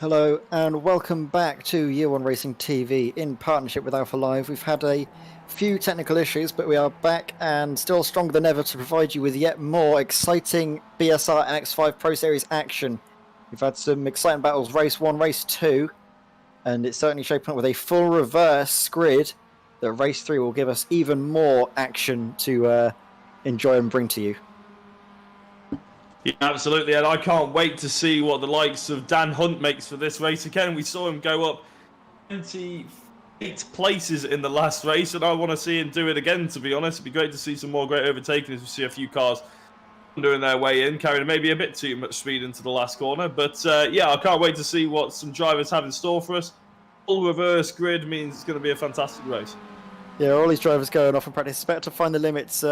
Hello and welcome back to Year One Racing TV in partnership with Alpha Live. We've had a few technical issues, but we are back and still stronger than ever to provide you with yet more exciting BSR MX5 Pro Series action. We've had some exciting battles, Race 1, Race 2, and it's certainly shaping up with a full reverse grid that Race 3 will give us even more action to enjoy and bring to you. Yeah, absolutely, and I can't wait to see what the likes of Dan Hunt makes for this race again. We saw him go up 28 places in the last race, and I want to see him do it again, to be honest. It'd be great to see some more great overtaking as we see a few cars doing their way in, carrying maybe a bit too much speed into the last corner. But yeah, I can't wait to see what some drivers have in store for us. Full reverse grid means it's going to be a fantastic race. Yeah, all these drivers going off in practice. It's better to find the limits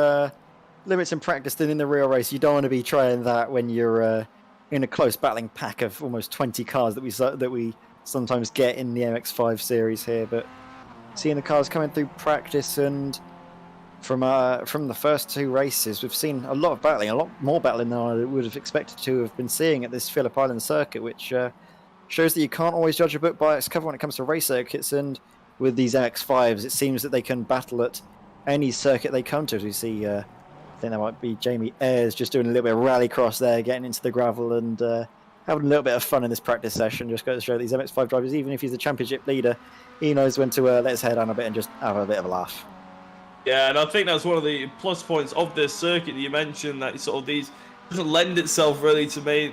in practice than in the real race. You don't want to be trying that when you're in a close battling pack of almost 20 cars that we sometimes get in the MX5 series here. But seeing the cars coming through practice and from the first two races, we've seen a lot of battling, a lot more battling than I would have expected to have been seeing at this Phillip Island circuit, which shows that you can't always judge a book by its cover when it comes to race circuits. And with these MX5s, it seems that they can battle at any circuit they come to. As we see, I think that might be Jamie Ayres just doing a little bit of rallycross there, getting into the gravel and having a little bit of fun in this practice session. Just goes to show these MX5 drivers, even if he's a championship leader, he knows when to let his hair down a bit and just have a bit of a laugh. Yeah, and I think that's one of the plus points of this circuit that you mentioned, that sort of these doesn't lend itself really to make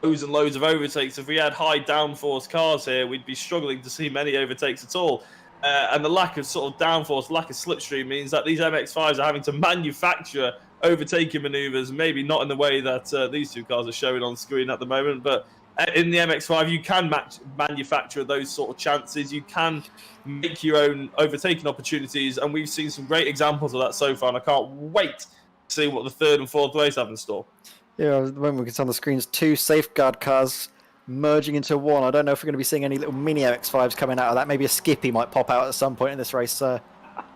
loads and loads of overtakes. If we had high downforce cars here, we'd be struggling to see many overtakes at all. And the lack of sort of downforce, lack of slipstream means that these MX5s are having to manufacture overtaking maneuvers, maybe not in the way that these two cars are showing on screen at the moment, but in the MX5 you can manufacture those sort of chances. You can make your own overtaking opportunities, and we've seen some great examples of that so far, and I can't wait to see what the third and fourth race have in store. Yeah, when we can see on the screens, two safeguard cars merging into one. I don't know if we're going to be seeing any little mini MX5s coming out of that. Maybe a Skippy might pop out at some point in this race.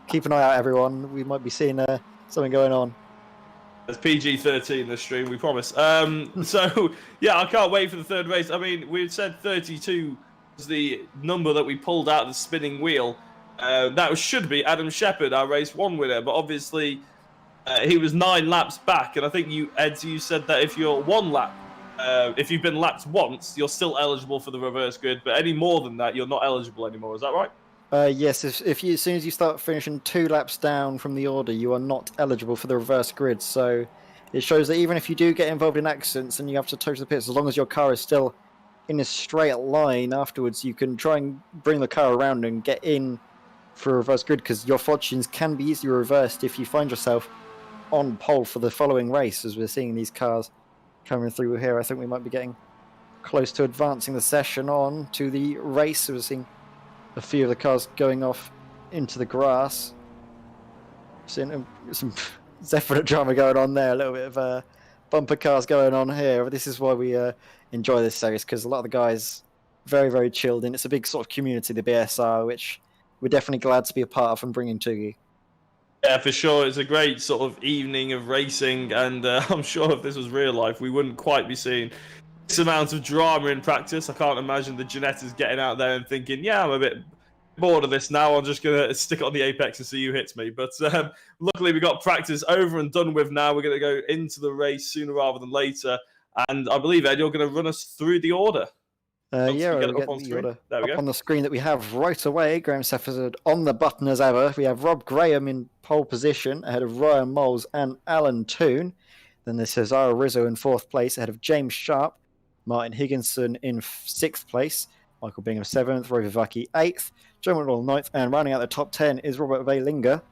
Keep an eye out, everyone. We might be seeing something going on. There's PG-13 this stream, we promise. So, yeah, I can't wait for the third race. I mean, we said 32 was the number that we pulled out of the spinning wheel. That should be Adam Shepherd, our race one winner, but obviously he was 9 laps back, and I think you, Ed, you said that if you're 1 lap, if you've been lapped once, you're still eligible for the reverse grid, but any more than that, you're not eligible anymore. Is that right? Yes, if you, as soon as you start finishing 2 laps down from the order, you are not eligible for the reverse grid. So it shows that even if you do get involved in accidents and you have to tow to the pits, as long as your car is still in a straight line afterwards, you can try and bring the car around and get in for a reverse grid, because your fortunes can be easily reversed if you find yourself on pole for the following race. As we're seeing these cars coming through here, I think we might be getting close to advancing the session on to the race. So we're seeing a few of the cars going off into the grass. Seeing some definite drama going on there, a little bit of bumper cars going on here. This is why we enjoy this series, because a lot of the guys very, very chilled, and it's a big sort of community, the BSR, which we're definitely glad to be a part of and bringing to you. Yeah, for sure. It's a great sort of evening of racing, and I'm sure if this was real life, we wouldn't quite be seeing this amount of drama in practice. I can't imagine the Ginettas getting out there and thinking, yeah, I'm a bit bored of this now, I'm just going to stick it on the apex and see who hits me. But luckily we got practice over and done with now. We're going to go into the race sooner rather than later, and I believe, Ed, you're going to run us through the order. Yeah, we'll get the order up on the screen that we have right away. Graham Sefford on the button as ever. We have Rob Graham in pole position ahead of Ryan Moles and Alan Toon. Then there's Cesaro Rizzo in 4th place ahead of James Sharp. Martin Higginson in 6th place. Michael Bingham 7th. Roy Vivacki 8th. Joe McDonald 9th. And rounding out the top 10 is Robert Valinger.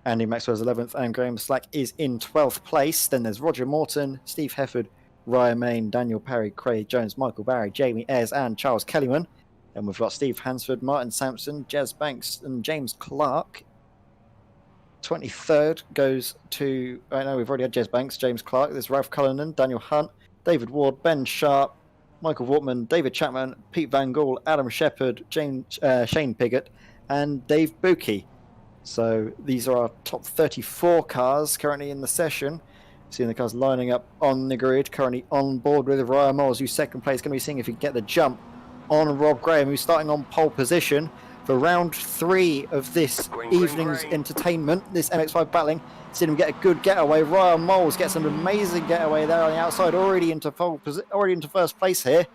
Andy Maxwell's 11th. And Graham Slack is in 12th place. Then there's Roger Morton, Steve Hefford, Ryan Main, Daniel Perry, Craig Jones, Michael Barry, Jamie Ayres, and Charles Kellyman. Then we've got Steve Hansford, Martin Sampson, Jez Banks, and James Clark. 23rd goes to... I know we've already had Jez Banks, James Clark. There's Ralph Cullinan, Daniel Hunt, David Ward, Ben Sharp, Michael Wortman, David Chapman, Pete Van Gaal, Adam Shepherd, Shane Piggott, and Dave Buki. So these are our top 34 cars currently in the session. Seeing the cars lining up on the grid, currently on board with Ryan Moles, who's 2nd place. Going to be seeing if he can get the jump on Rob Graham, who's starting on pole position for round 3 of this evening's entertainment, this MX5 battling. Seen him get a good getaway. Ryan Moles gets an amazing getaway there on the outside, already into first place here,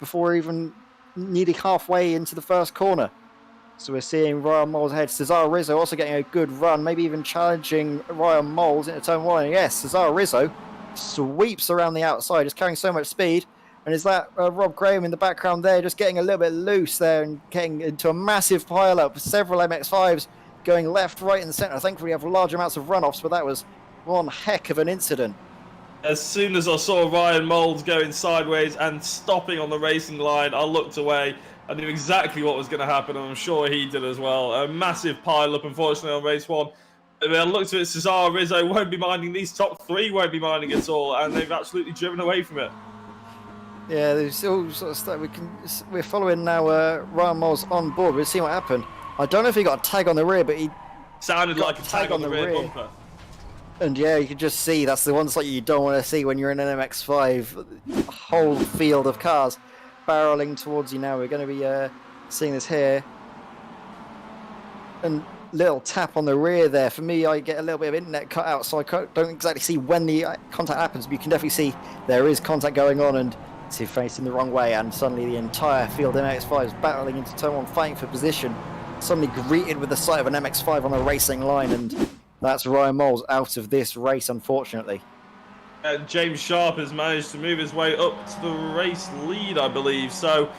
before even nearly halfway into the first corner. So we're seeing Ryan Moles ahead. Cesar Rizzo also getting a good run, maybe even challenging Ryan Moles into turn 1. And yes, Cesar Rizzo sweeps around the outside, just carrying so much speed. And is that Rob Graham in the background there, just getting a little bit loose there and getting into a massive pile-up. Several MX5s going left, right, and centre. Thankfully, we have large amounts of runoffs, but that was one heck of an incident. As soon as I saw Ryan Moles going sideways and stopping on the racing line, I looked away. I knew exactly what was going to happen, and I'm sure he did as well. A massive pile-up, unfortunately, on race 1. I looked at it, Cesar Rizzo won't be minding. These top 3 won't be minding at all, and they've absolutely driven away from it. Yeah, there's all sort of stuff. We're following now Ryan Moles on board. We'll see what happened. I don't know if he got a tag on the rear, but he sounded like a tag on the rear bumper. And yeah, you can just see that's the ones that you don't want to see when you're in an MX5. A whole field of cars barreling towards you now. We're going to be seeing this here. And little tap on the rear there. For me, I get a little bit of internet cut out, so I don't exactly see when the contact happens, but you can definitely see there is contact going on, and see facing the wrong way, and suddenly the entire field of MX5 is battling into turn 1, fighting for position. Suddenly greeted with the sight of an MX5 on a racing line, and that's Ryan Moles out of this race, unfortunately. James Sharp has managed to move his way up to the race lead, I believe. So,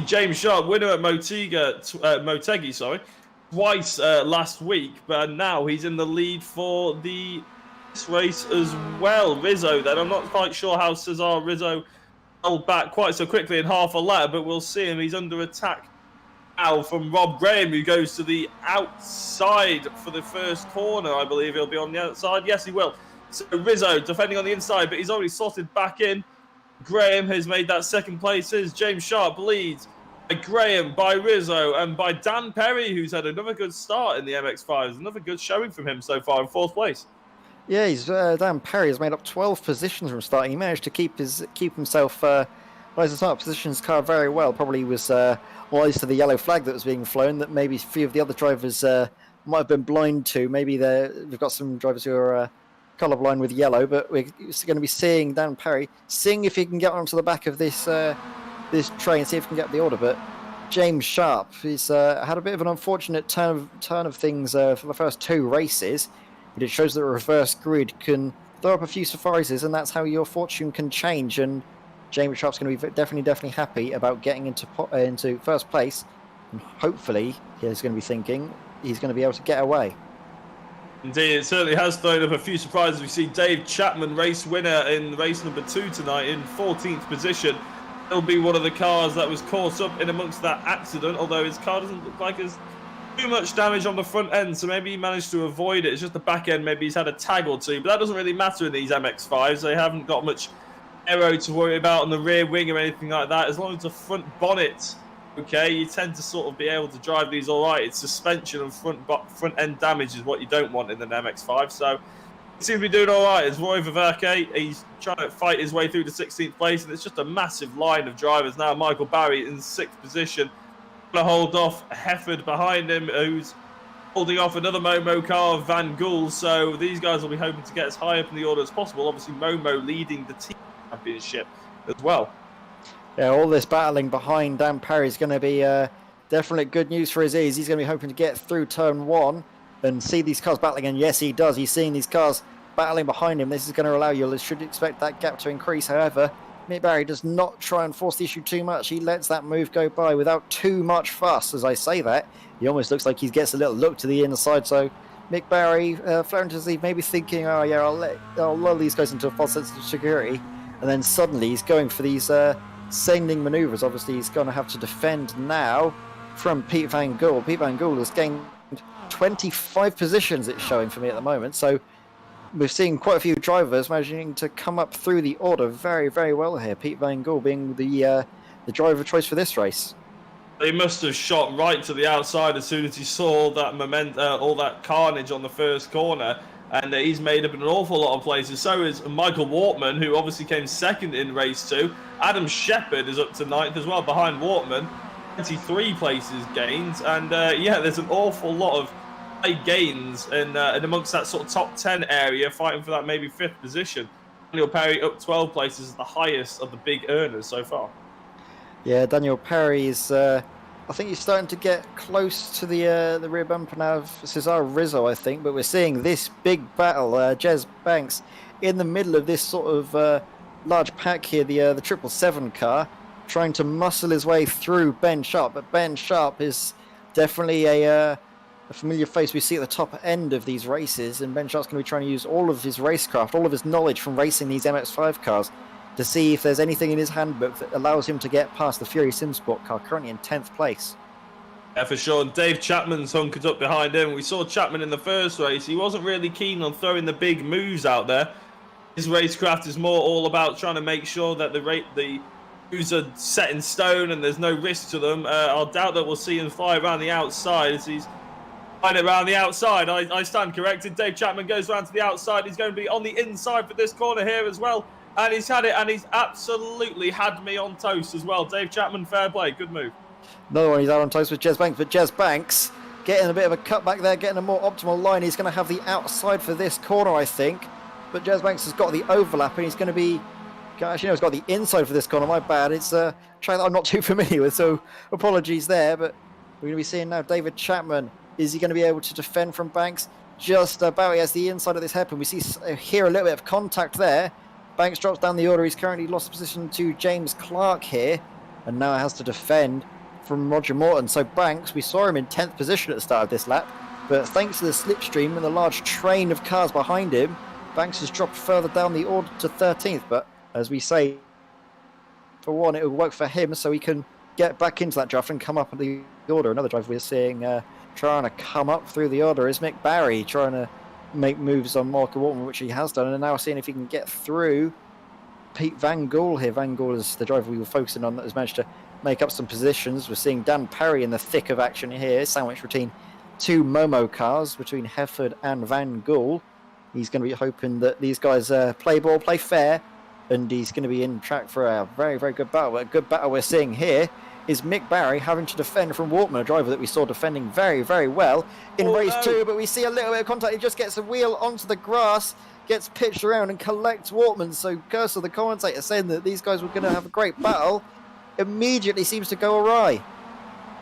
James Sharp, winner at Motegi, twice last week, but now he's in the lead for this race as well. Rizzo, then I'm not quite sure how Cesar Rizzo held back quite so quickly in half a lap, but we'll see him. He's under attack now from Rob Graham, who goes to the outside for the first corner. I believe he'll be on the outside. Yes, he will. So Rizzo defending on the inside, but he's already slotted back in. Graham has made that second place. Here's James Sharp leads by Graham, by Rizzo, and by Dan Perry, who's had another good start in the MX5s. Another good showing from him so far in 4th place. Yeah, Dan Perry has made up 12 positions from starting. He managed to keep himself his start positions car very well. Probably was wise to the yellow flag that was being flown, that maybe a few of the other drivers might have been blind to. Maybe we've got some drivers who are colourblind with yellow, but we're going to be seeing Dan Perry, seeing if he can get onto the back of this train, see if he can get the order. But James Sharp, he's had a bit of an unfortunate turn of things for the first 2 races, but it shows that a reverse grid can throw up a few surprises, and that's how your fortune can change. And James Sharp's going to be definitely happy about getting into first place, and hopefully he's going to be thinking he's going to be able to get away. Indeed, it certainly has thrown up a few surprises. We see Dave Chapman, race winner in race number 2 tonight, in 14th position. He'll be one of the cars that was caught up in amongst that accident, although his car doesn't look like there's too much damage on the front end, so maybe he managed to avoid it. It's just the back end, maybe he's had a tag or 2, but that doesn't really matter in these MX5s. They haven't got much aero to worry about on the rear wing or anything like that. As long as the front bonnet, okay, you tend to sort of be able to drive these all right. It's suspension and front end damage is what you don't want in an MX5. So he seems to be doing all right. It's Roy Viverke. He's trying to fight his way through to 16th place, and it's just a massive line of drivers now. Michael Barry in 6th position, going to hold off Hefford behind him, who's holding off another Momo car, Van Gool. So these guys will be hoping to get as high up in the order as possible. Obviously, Momo leading the team championship as well. Yeah, all this battling behind Dan Perry is going to be definitely good news for his ears. He's going to be hoping to get through turn 1 and see these cars battling, and yes, he does. He's seeing these cars battling behind him. This is going to allow you, should expect that gap to increase. However, Mick Barry does not try and force the issue too much. He lets that move go by without too much fuss. As I say that, he almost looks like he gets a little look to the inside. So Mick Barry, flaring to his lead, maybe thinking, oh yeah, I'll lull these guys into a false sense of security, and then suddenly he's going for these sending manoeuvres. Obviously, he's going to have to defend now from Pete Van Gool. Pete Van Gool has gained 25 positions, it's showing for me at the moment. So we've seen quite a few drivers managing to come up through the order very, very well here. Pete Van Gool being the driver choice for this race. He must have shot right to the outside as soon as he saw that all that carnage on the first corner. and he's made up in an awful lot of places. So is Michael Wortman, who obviously came second in race 2. Adam Shepherd is up to 9th as well, behind Wortman. 23 places gained, and yeah, there's an awful lot of high gains and amongst that sort of top 10 area, fighting for that maybe 5th position. Daniel Perry up 12 places is the highest of the big earners so far. Yeah, Daniel Perry is. I think he's starting to get close to the rear bumper now of Cesar Rizzo, I think. But we're seeing this big battle. Jez Banks in the middle of this sort of large pack here, the 777 car, trying to muscle his way through Ben Sharp. But Ben Sharp is definitely a familiar face we see at the top end of these races, and Ben Sharp's going to be trying to use all of his racecraft, all of his knowledge from racing these MX5 cars to see if there's anything in his handbook that allows him to get past the Fury Simsport car, currently in 10th place. Yeah, for sure. And Dave Chapman's hunkered up behind him. We saw Chapman in the first race. He wasn't really keen on throwing the big moves out there. His racecraft is more all about trying to make sure that the moves are set in stone and there's no risk to them. I'll doubt that we'll see him fly around the outside as he's flying around the outside. I stand corrected. Dave Chapman goes around to the outside. He's going to be on the inside for this corner here as well. And he's had it, and he's absolutely had me on toast as well. Dave Chapman, fair play, good move. Another one he's out on toast with Jez Banks, but Jez Banks getting a bit of a cutback there, getting a more optimal line. He's going to have the outside for this corner, I think. But Jez Banks has got the overlap, and he's going to be... Actually, no, he's got the inside for this corner. My bad. It's a track that I'm not too familiar with, so apologies there. But we're going to be seeing now David Chapman. Is he going to be able to defend from Banks? Just about. He has the inside of this hairpin. We see here a little bit of contact there. Banks drops down the order. He's currently lost position to James Clark here, and now has to defend from Roger Morton. So Banks, we saw him in 10th position at the start of this lap, but thanks to the slipstream and the large train of cars behind him, Banks has dropped further down the order to 13th. But as we say, for one, it will work for him so he can get back into that draft and come up the order. Another driver we're seeing trying to come up through the order is Mick Barry, trying to make moves on Michael Walton, which he has done, and now seeing if he can get through Pete Van Gool here. Van Gool is the driver we were focusing on that has managed to make up some positions. We're seeing Dan Perry in the thick of action here, sandwiched between 2 Momo cars, between Hefford and Van Gool. He's going to be hoping that these guys play ball, play fair, and he's going to be in track for a very, very good battle. A good battle we're seeing here is Mick Barry having to defend from Wortman, a driver that we saw defending very, very well in race 2, but we see a little bit of contact. He just gets a wheel onto the grass, gets pitched around and collects Wortman. So Cursor, the commentator, saying that these guys were going to have a great battle, immediately seems to go awry.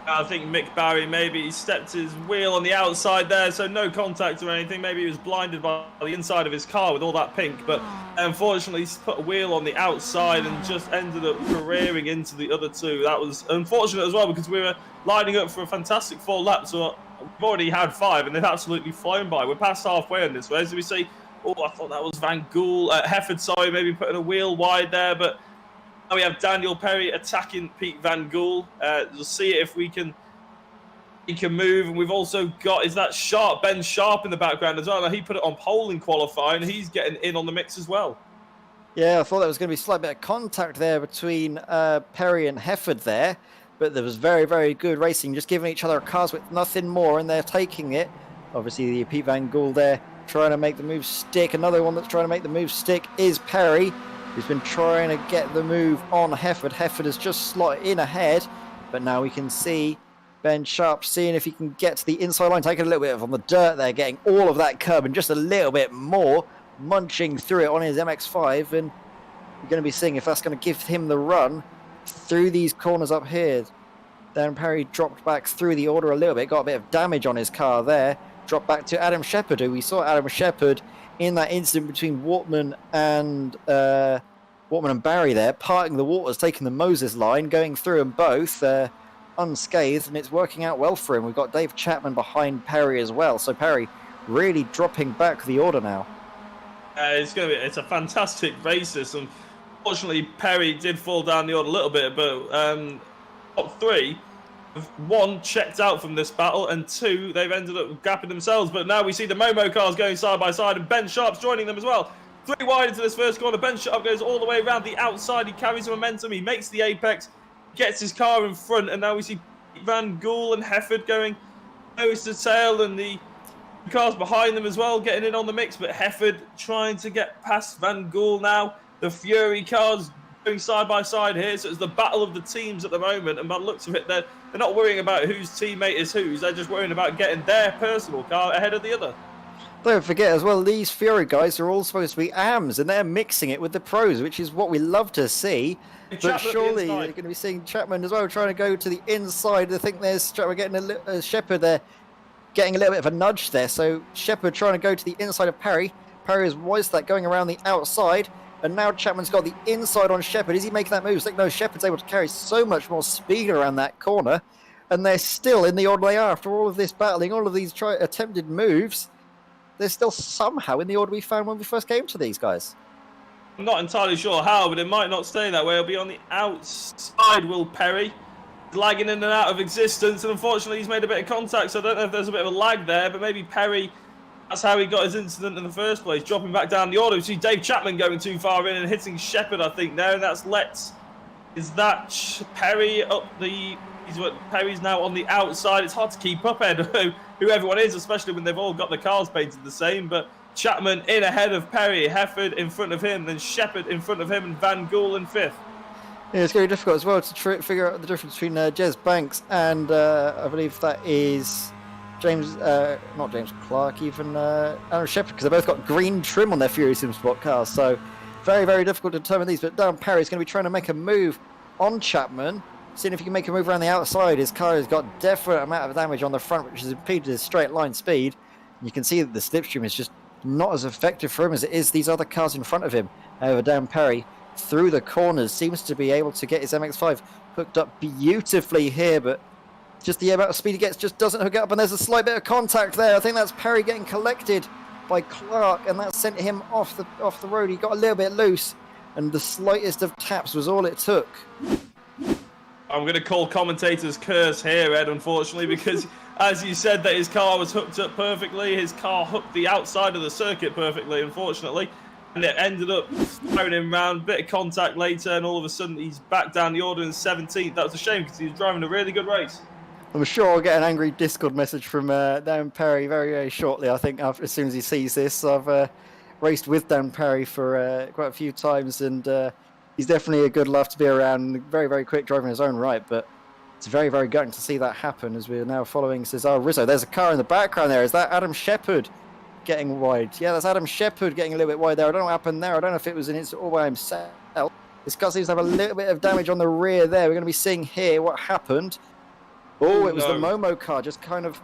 I think Mick Barry maybe stepped his wheel on the outside there, so no contact or anything. Maybe he was blinded by the inside of his car with all that pink, but unfortunately he's put a wheel on the outside and just ended up careering into the other 2. That was unfortunate as well, because we were lining up for a fantastic 4 laps. So we've already had 5 and they've absolutely flown by. We're past halfway on this race. So we see, oh, I thought that was Van Gool, Hefford, sorry, maybe putting a wheel wide there, but now we have Daniel Perry attacking Pete Van Gool. We'll see if he can move. And we've also got, is that Sharp, Ben Sharp in the background as well. Now he put it on pole in qualifying. He's getting in on the mix as well. Yeah, I thought there was going to be a slight bit of contact there between Perry and Hefford there. But there was very, very good racing, just giving each other cars with nothing more, and they're taking it. Obviously, the Pete Van Gool there trying to make the move stick. Another one that's trying to make the move stick is Perry, who's been trying to get the move on Hefford. Hefford has just slotted in ahead, but now we can see Ben Sharp seeing if he can get to the inside line, taking a little bit on the dirt there, getting all of that curb and just a little bit more, munching through it on his MX5, and we're going to be seeing if that's going to give him the run through these corners up here. Then Perry dropped back through the order a little bit, got a bit of damage on his car there, dropped back to Adam Shepherd, who we saw Adam Shepherd in that incident between Wortman and Barry there, parting the waters, taking the Moses line, going through them both unscathed, and it's working out well for him. We've got Dave Chapman behind Perry as well, so Perry really dropping back the order now. It's a fantastic race this. Unfortunately, Perry did fall down the order a little bit, but top 3. 1 checked out from this battle, and 2 they've ended up gapping themselves. But now we see the Momo cars going side by side, and Ben Sharp's joining them as well. 3 wide into this first corner. Ben Sharp goes all the way around the outside. He carries the momentum. He makes the apex, gets his car in front, and now we see Van Gool and Hefford going nose to tail, and the Cars behind them as well, getting in on the mix, but Hefford trying to get past Van Gool now. The Fury cars going side by side here, so it's the battle of the teams at the moment, and by the looks of it, they're not worrying about whose teammate is whose, they're just worrying about getting their personal car ahead of the other. Don't forget as well, these Fury guys are all supposed to be AMs, and they're mixing it with the pros, which is what we love to see. But surely you're going to be seeing Chapman as well trying to go to the inside. I think there's we're getting a Shepherd there, getting a little bit of a nudge there. So Shepherd trying to go to the inside of Perry. Perry has voiced that going around the outside, and now Chapman's got the inside on Shepherd. Is he making that move? It's like, no, Shepherd's able to carry so much more speed around that corner, and they're still in the order they are after all of this battling, all of these attempted moves. They're still somehow in the order we found when we first came to these guys. I'm not entirely sure how, but it might not stay that way. It'll be on the outside, Will Perry. Lagging in and out of existence, and unfortunately he's made a bit of contact, so I don't know if there's a bit of a lag there, but maybe Perry, that's how he got his incident in the first place, dropping back down the order. We see Dave Chapman going too far in and hitting Shepherd, I think, now, and that's is that Perry up the... Perry's now on the outside. It's hard to keep up, Ed, who everyone is, especially when they've all got the cars painted the same. But Chapman in ahead of Perry, Hefford in front of him, then Shepherd in front of him, and Van Gool in fifth. Yeah, it's very difficult as well to figure out the difference between Jez Banks and I believe that is James, not James Clark, even Aaron Shepherd, because they both got green trim on their Fury Sim Sport cars. So very, very difficult to determine these. But Dan Perry's going to be trying to make a move on Chapman. Seeing if he can make a move around the outside. His car has got definite amount of damage on the front, which has impeded his straight line speed. You can see that the slipstream is just not as effective for him as it is these other cars in front of him. However, Dan Perry, through the corners, seems to be able to get his MX5 hooked up beautifully here, but just the amount of speed he gets just doesn't hook up, and there's a slight bit of contact there. I think that's Perry getting collected by Clark, and that sent him off the road. He got a little bit loose, and the slightest of taps was all it took. I'm going to call commentator's curse here, Ed, unfortunately, because as you said that his car was hooked up perfectly, his car hooked the outside of the circuit perfectly, unfortunately, and it ended up throwing him around, bit of contact later, and all of a sudden he's back down the order in 17th. That was a shame because he was driving a really good race. I'm sure I'll get an angry Discord message from Dan Perry very, very shortly. I think as soon as he sees this. I've raced with Dan Perry for quite a few times, and he's definitely a good laugh to be around. Very, very quick driving his own right, but it's very, very gutting to see that happen as we're now following Cesar Rizzo. There's a car in the background there. Is that Adam Shepherd getting wide? Yeah, that's Adam Shepherd getting a little bit wide there. I don't know what happened there. I don't know if it was all by himself. This car seems to have a little bit of damage on the rear there. We're going to be seeing here what happened. Oh, it was the Momo car just kind of...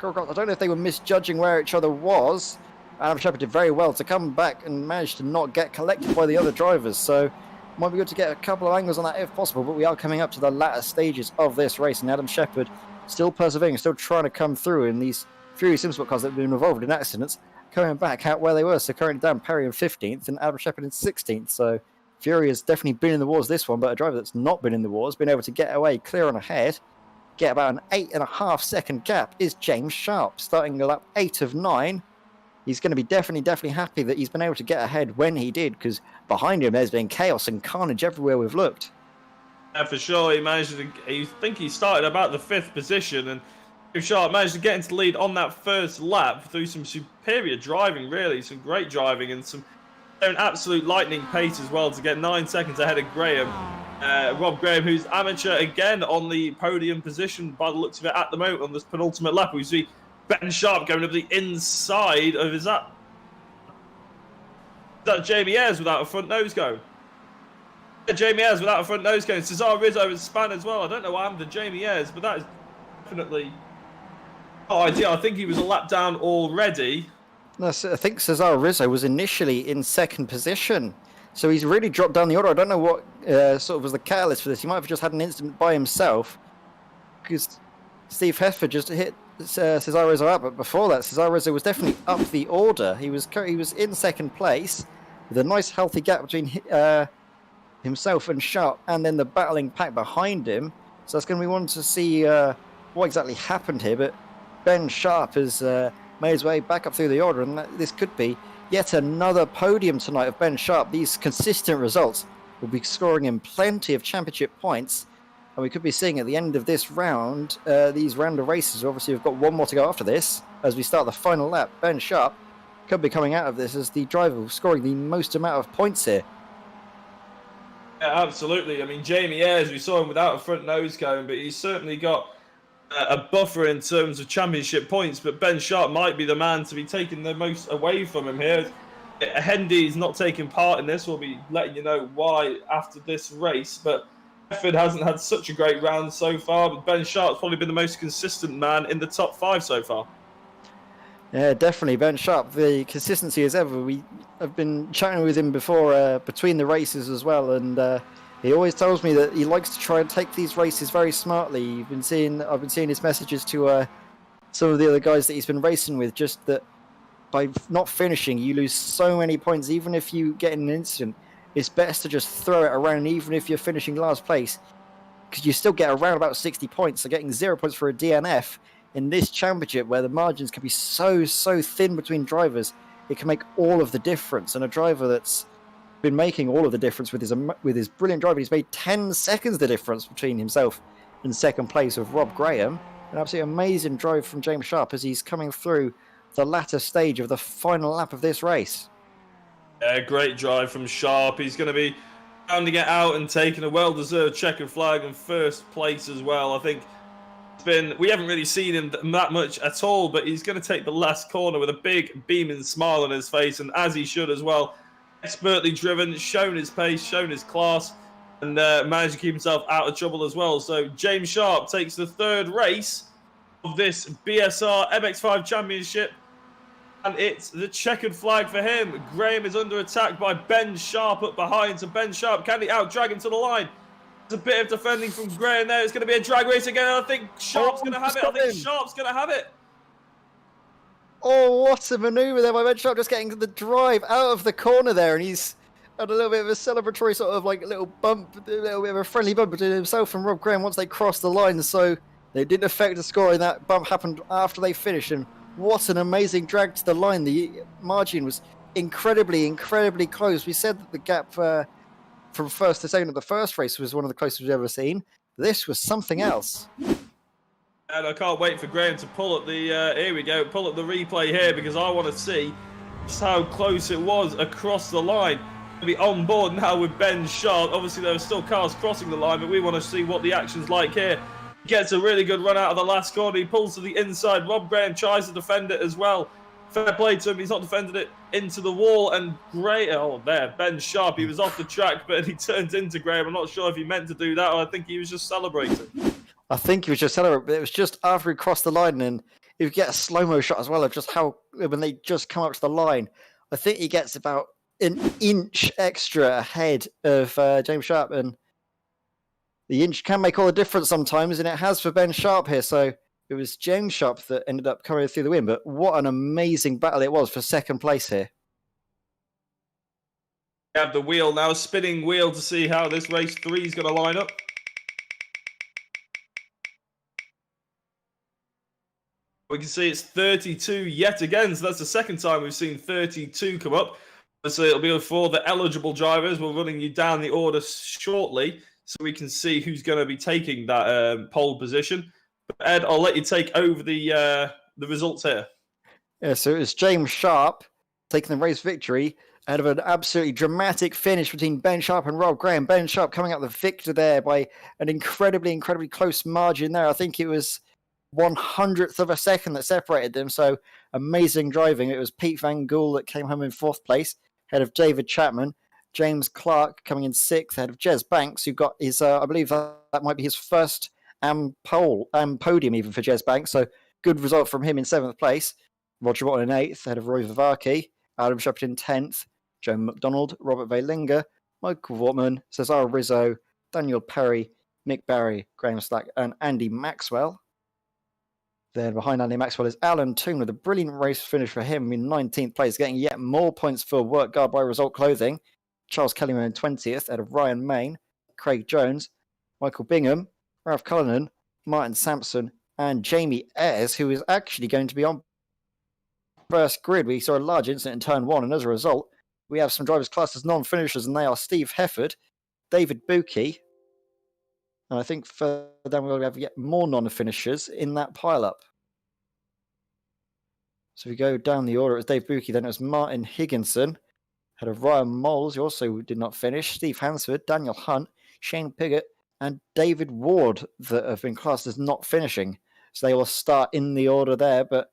I don't know if they were misjudging where each other was. Adam Shepherd did very well to come back and manage to not get collected by the other drivers. So might be good to get a couple of angles on that if possible, but we are coming up to the latter stages of this race, and Adam Shepherd still persevering, still trying to come through in these Fury Simsport cars that have been involved in accidents, coming back out where they were. So currently Dan Perry in 15th and Adam Shepherd in 16th. So Fury has definitely been in the wars this one, but a driver that's not been in the wars, been able to get away clear on ahead, get about an 8.5 second gap is James Sharp, starting lap 8 of 9. He's going to be definitely happy that he's been able to get ahead when he did, because behind him there's been chaos and carnage everywhere we've looked. Yeah, for sure. I think he started about the 5th position, and Sharp managed to get into the lead on that first lap through some superior driving, really, some great driving and some absolute lightning pace as well to get 9 seconds ahead of Graham. Rob Graham, who's amateur again on the podium position by the looks of it at the moment on this penultimate lap. We see Ben Sharp going up the inside of, is that Jamie Ayres without a front nose cone? Yeah, Jamie Ayres without a front nose cone. Cesar Rizzo is span as well. I don't know what happened to Jamie Ayres, but that is definitely... Oh, I think he was a lap down already. No, I think Cesar Rizzo was initially in 2nd position. So he's really dropped down the order. I don't know what sort of was the catalyst for this. He might have just had an incident by himself, because Steve Hefford just hit Cesar Rizzo out. But before that, Cesar Rizzo was definitely up the order. He was in 2nd place with a nice healthy gap between himself and Sharp, and then the battling pack behind him. So that's going to be wanting to see what exactly happened here. But Ben Sharp has made his way back up through the order, and this could be yet another podium tonight of Ben Sharp. These consistent results will be scoring him plenty of championship points, And we could be seeing at the end of this round, these round of races, obviously we've got one more to go after this, as we start the final lap. Ben Sharp could be coming out of this as the driver scoring the most amount of points here. Yeah, absolutely. I mean, Jamie Ayres, we saw him without a front nose cone, but he's certainly got a buffer in terms of championship points. But Ben Sharp might be the man to be taking the most away from him here. Hendy's not taking part in this. We'll be letting you know why after this race. But Efford hasn't had such a great round so far. But Ben Sharp's probably been the most consistent man in the top 5 so far. Yeah, definitely. Ben Sharp, the consistency as ever. We have been chatting with him before between the races as well. And he always tells me that he likes to try and take these races very smartly. I've been seeing his messages to some of the other guys that he's been racing with, just that by not finishing, you lose so many points. Even if you get in an incident, it's best to just throw it around, even if you're finishing last place, because you still get around about 60 points. So getting 0 points for a DNF in this championship, where the margins can be so thin between drivers, it can make all of the difference. And a driver that's been making all of the difference with his brilliant driving, he's made 10 seconds the difference between himself and second place of Rob Graham. An absolutely amazing drive from James Sharp as he's coming through the latter stage of the final lap of this race. Yeah, great drive from Sharp. He's going to be rounding it out and taking a well-deserved checkered flag in first place as well. I think we haven't really seen him that much at all, but he's going to take the last corner with a big beaming smile on his face, and as he should as well. Expertly driven, shown his pace, shown his class, and managed to keep himself out of trouble as well. So James Sharp takes the 3rd race of this BSR MX5 Championship, and it's the checkered flag for him. Graham is under attack by Ben Sharp up behind. So Ben Sharp, can he out-drag him to the line? There's a bit of defending from Graham there. It's going to be a drag race again, and I think Sharp's going to have it. I think Sharp's going to have it. Oh, what a manoeuvre there by Ben Sharp, just getting the drive out of the corner there, and he's had a little bit of a celebratory sort of like little bump, a little bit of a friendly bump between himself and Rob Graham once they crossed the line, so they didn't affect the scoring. That bump happened after they finished, and what an amazing drag to the line. The margin was incredibly close. We said that the gap from first to second of the first race was one of the closest we've ever seen. This was something else. And I can't wait for Graham to pull up the, here we go, pull up the replay here, because I want to see just how close it was across the line. We'll be on board now with Ben Sharp. Obviously there are still cars crossing the line, but we want to see what the action's like here. Gets a really good run out of the last corner. He pulls to the inside. Rob Graham tries to defend it as well. Fair play to him. He's not defended it into the wall. And great. Oh, there. Ben Sharp. He was off the track, but he turned into Graham. I'm not sure if he meant to do that, or I think he was just celebrating. I think he was just celebrating, but it was just after he crossed the line, and if you get a slow-mo shot as well of just how, when they just come up to the line, I think he gets about an inch extra ahead of James Sharp, and the inch can make all the difference sometimes, and it has for Ben Sharp here. So it was James Sharp that ended up coming through the win, but what an amazing battle it was for second place here. We have the wheel now, spinning wheel, to see how this race 3 is going to line up. We can see it's 32 yet again, so that's the second time we've seen 32 come up. So it'll be for the eligible drivers. We're running you down the order shortly, so we can see who's going to be taking that pole position. But Ed, I'll let you take over the results here. Yeah, so it was James Sharp taking the race victory out of an absolutely dramatic finish between Ben Sharp and Rob Graham. Ben Sharp coming out the victor there by an incredibly close margin there. I think it was 1/100th of a second that separated them. So amazing driving. It was Pete Van Gool that came home in 4th place, ahead of David Chapman. James Clark coming in 6th, ahead of Jez Banks, who got his, I believe that might be his first podium even for Jez Banks. So good result from him in 7th place. Roger Watton in 8th, ahead of Roy Vivaki. Adam Shepard in 10th. Joe McDonald, Robert Valinger, Michael Vortman, Cesaro Rizzo, Daniel Perry, Mick Barry, Graham Slack, and Andy Maxwell. Then behind Andy Maxwell is Alan Toon with a brilliant race finish for him in 19th place, getting yet more points for work guard by result clothing. Charles Kellyman in 20th, out of Ryan Main, Craig Jones, Michael Bingham, Ralph Cullinan, Martin Sampson, and Jamie Ayres, who is actually going to be on first grid. We saw a large incident in turn 1, and as a result, we have some drivers classed as non-finishers, and they are Steve Hefford, David Buki, And I think further down we'll have yet more non-finishers in that pile-up. So we go down the order. It was Dave Buki, then it was Martin Higginson. Had a Ryan Moles, who also did not finish. Steve Hansford, Daniel Hunt, Shane Piggott, and David Ward that have been classed as not finishing. So they will start in the order there. But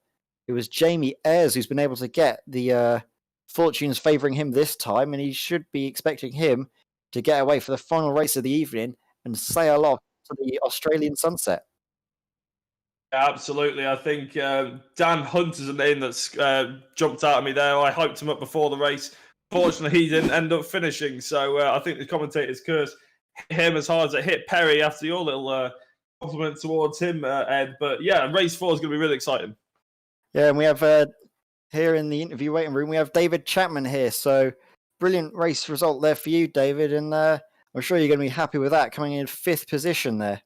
it was Jamie Ayres who's been able to get the fortunes favouring him this time, and he should be expecting him to get away for the final race of the evening and sail off to the Australian sunset. Absolutely. I think Dan Hunt is a name that's jumped out at me there. I hyped him up before the race. Fortunately, he didn't end up finishing. So I think the commentator's curse hit him as hard as it hit Perry after your little compliment towards him, Ed. But yeah, race 4 is going to be really exciting. Yeah, and we have here in the interview waiting room, we have David Chapman here. So brilliant race result there for you, David. And I'm sure you're going to be happy with that, coming in 5th position there.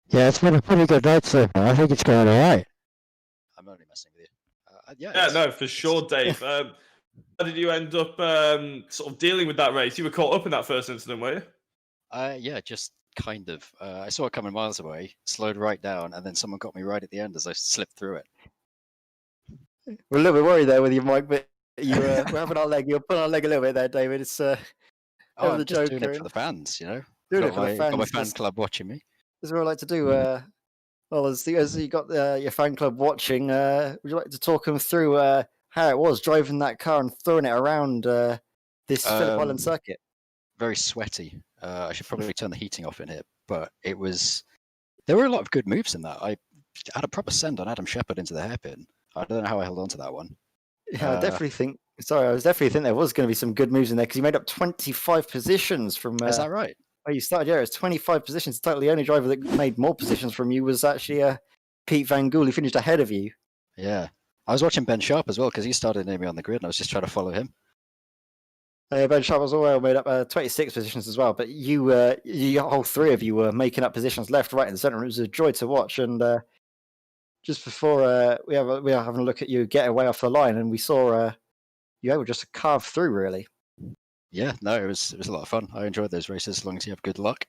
Yeah, it's been a pretty good night so far. I think it's going all right. I'm only messing with you. Yeah, no, for sure, Dave. How did you end up sort of dealing with that race? You were caught up in that first incident, were you? Yeah, just kind of. I saw it coming miles away, slowed right down, and then someone got me right at the end as I slipped through it. We're a little bit worried there with you, Mike, but we're having our leg. You're pulling our leg a little bit there, David. It's I'm just doing it for the fans, you know. Doing it for the fans. Got my fan club watching me. That's what I like to do. Well, as you got your fan club watching, would you like to talk them through how it was driving that car and throwing it around this Phillip Island circuit? Very sweaty. I should probably turn the heating off in here, but there were a lot of good moves in that. I had a proper send on Adam Shepherd into the hairpin. I don't know how I held on to that one. Yeah, I definitely think there was going to be some good moves in there because he made up 25 positions from. Is that right? Where you started, yeah, it was 25 positions. Totally, the only driver that made more positions from you was actually Pete Van Gool, who finished ahead of you. Yeah, I was watching Ben Sharp as well because he started near me on the grid, and I was just trying to follow him. Ben Sharp was all made up 26 positions as well, but you whole three of you were making up positions left, right, and centre. It was a joy to watch. And just before we are having a look at you get away off the line, and we saw you able just to carve through really. Yeah, no, it was a lot of fun. I enjoyed those races as long as you have good luck.